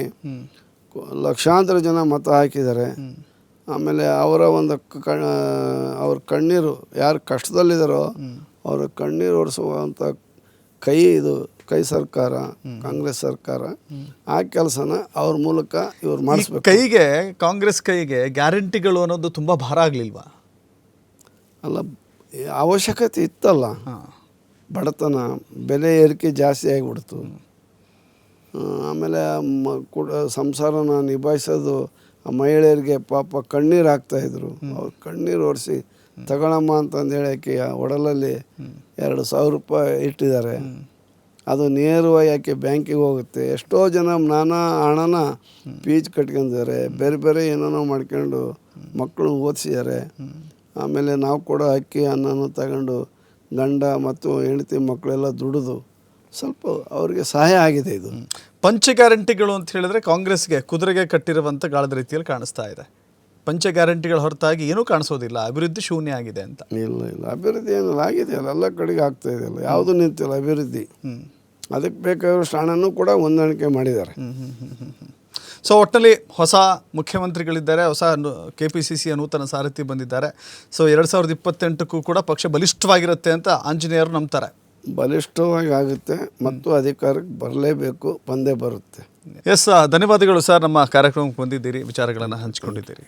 ಲಕ್ಷಾಂತರ ಜನ ಮತ ಹಾಕಿದ್ದಾರೆ. ಆಮೇಲೆ ಅವರ ಒಂದು ಅವ್ರ ಕಣ್ಣೀರು, ಯಾರು ಕಷ್ಟದಲ್ಲಿದ್ದಾರೋ ಅವರ ಕಣ್ಣೀರು ಒರೆಸುವಂಥ ಕೈ ಸರ್ಕಾರ, ಕಾಂಗ್ರೆಸ್ ಸರ್ಕಾರ. ಆ ಕೆಲಸನ ಅವ್ರ ಮೂಲಕ ಇವ್ರು ಮಾಡಿಸ್ಬೇಕು. ಕಾಂಗ್ರೆಸ್ ಕೈಗೆ ಗ್ಯಾರಂಟಿಗಳು ಅನ್ನೋದು ತುಂಬ ಭಾರ ಆಗಲಿಲ್ವಾ? ಅಲ್ಲ, ಅವಶ್ಯಕತೆ ಇತ್ತಲ್ಲ. ಬಡತನ, ಬೆಲೆ ಏರಿಕೆ ಜಾಸ್ತಿ ಆಗಿಬಿಡ್ತು. ಆಮೇಲೆ ಸಂಸಾರನ ನಿಭಾಯಿಸೋದು ಆ ಮಹಿಳೆಯರಿಗೆ ಪಾಪ ಕಣ್ಣೀರು ಹಾಕ್ತಾಯಿದ್ರು. ಅವ್ರು ಕಣ್ಣೀರು ಒರೆಸಿ ತಗೊಳಮ್ಮ ಅಂತಂದು ಹೇಳೋಕ್ಕೆ ಒಡಲಲ್ಲಿ 2,000 ರೂಪಾಯಿ ಇಟ್ಟಿದ್ದಾರೆ. ಅದು ನೇರವಾಗಿ ಆಕೆ ಬ್ಯಾಂಕಿಗೆ ಹೋಗುತ್ತೆ. ಎಷ್ಟೋ ಜನ ನಾನಾ ಹಣನ ಫೀಸ್ ಕಟ್ಕೊಂಡಿದ್ದಾರೆ, ಬೇರೆ ಬೇರೆ ಏನೇನೋ ಮಾಡ್ಕೊಂಡು ಮಕ್ಕಳು ಓದಿಸಿದ್ದಾರೆ. ಆಮೇಲೆ ನಾವು ಕೂಡ ಅಕ್ಕಿ ಅನ್ನನೂ ತಗೊಂಡು ಗಂಡ ಮತ್ತು ಹೆಂಡತಿ ಮಕ್ಕಳೆಲ್ಲ ದುಡಿದು ಸ್ವಲ್ಪ ಅವ್ರಿಗೆ ಸಹಾಯ ಆಗಿದೆ. ಇದು ಪಂಚ ಗ್ಯಾರಂಟಿಗಳು ಅಂತ ಹೇಳಿದ್ರೆ ಕಾಂಗ್ರೆಸ್ಗೆ ಕುದುರೆಗೆ ಕಟ್ಟಿರುವಂಥ ಗಾಳದ ರೀತಿಯಲ್ಲಿ ಕಾಣಿಸ್ತಾ ಇದೆ. ಪಂಚ ಗ್ಯಾರಂಟಿಗಳ ಹೊರತಾಗಿ ಏನೂ ಕಾಣಿಸೋದಿಲ್ಲ, ಅಭಿವೃದ್ಧಿ ಶೂನ್ಯ ಆಗಿದೆ ಅಂತ. ಇಲ್ಲ, ಅಭಿವೃದ್ಧಿ ಏನಿಲ್ಲ, ಆಗಿದೆಯಲ್ಲ, ಎಲ್ಲ ಕಡೆಗೆ ಆಗ್ತಾ ಇದೆಯಲ್ಲ, ಯಾವುದೂ ನಿಂತಿಲ್ಲ ಅಭಿವೃದ್ಧಿ. ಅದಕ್ಕೆ ಬೇಕಾಗಿರೋಷ್ಟು ಹಣನೂ ಕೂಡ ಹೊಂದಾಣಿಕೆ ಮಾಡಿದ್ದಾರೆ. ಸೊ ಒಟ್ಟಿನಲ್ಲಿ ಹೊಸ ಮುಖ್ಯಮಂತ್ರಿಗಳಿದ್ದಾರೆ, ಹೊಸ KPCCಯ ನೂತನ ಸಾರಥಿ ಬಂದಿದ್ದಾರೆ. ಸೊ 2028ಕ್ಕೂ ಕೂಡ ಪಕ್ಷ ಬಲಿಷ್ಠವಾಗಿರುತ್ತೆ ಅಂತ ಆಂಜನೇಯರು ನಂಬ್ತಾರೆ. ಬಲಿಷ್ಠವಾಗಿ ಆಗುತ್ತೆ ಮತ್ತು ಅಧಿಕಾರಕ್ಕೆ ಬರಲೇಬೇಕು, ಬಂದೇ ಬರುತ್ತೆ. ಧನ್ಯವಾದಗಳು ಸರ್, ನಮ್ಮ ಕಾರ್ಯಕ್ರಮಕ್ಕೆ ಬಂದಿದ್ದೀರಿ, ವಿಚಾರಗಳನ್ನು ಹಂಚಿಕೊಂಡಿದ್ದೀರಿ.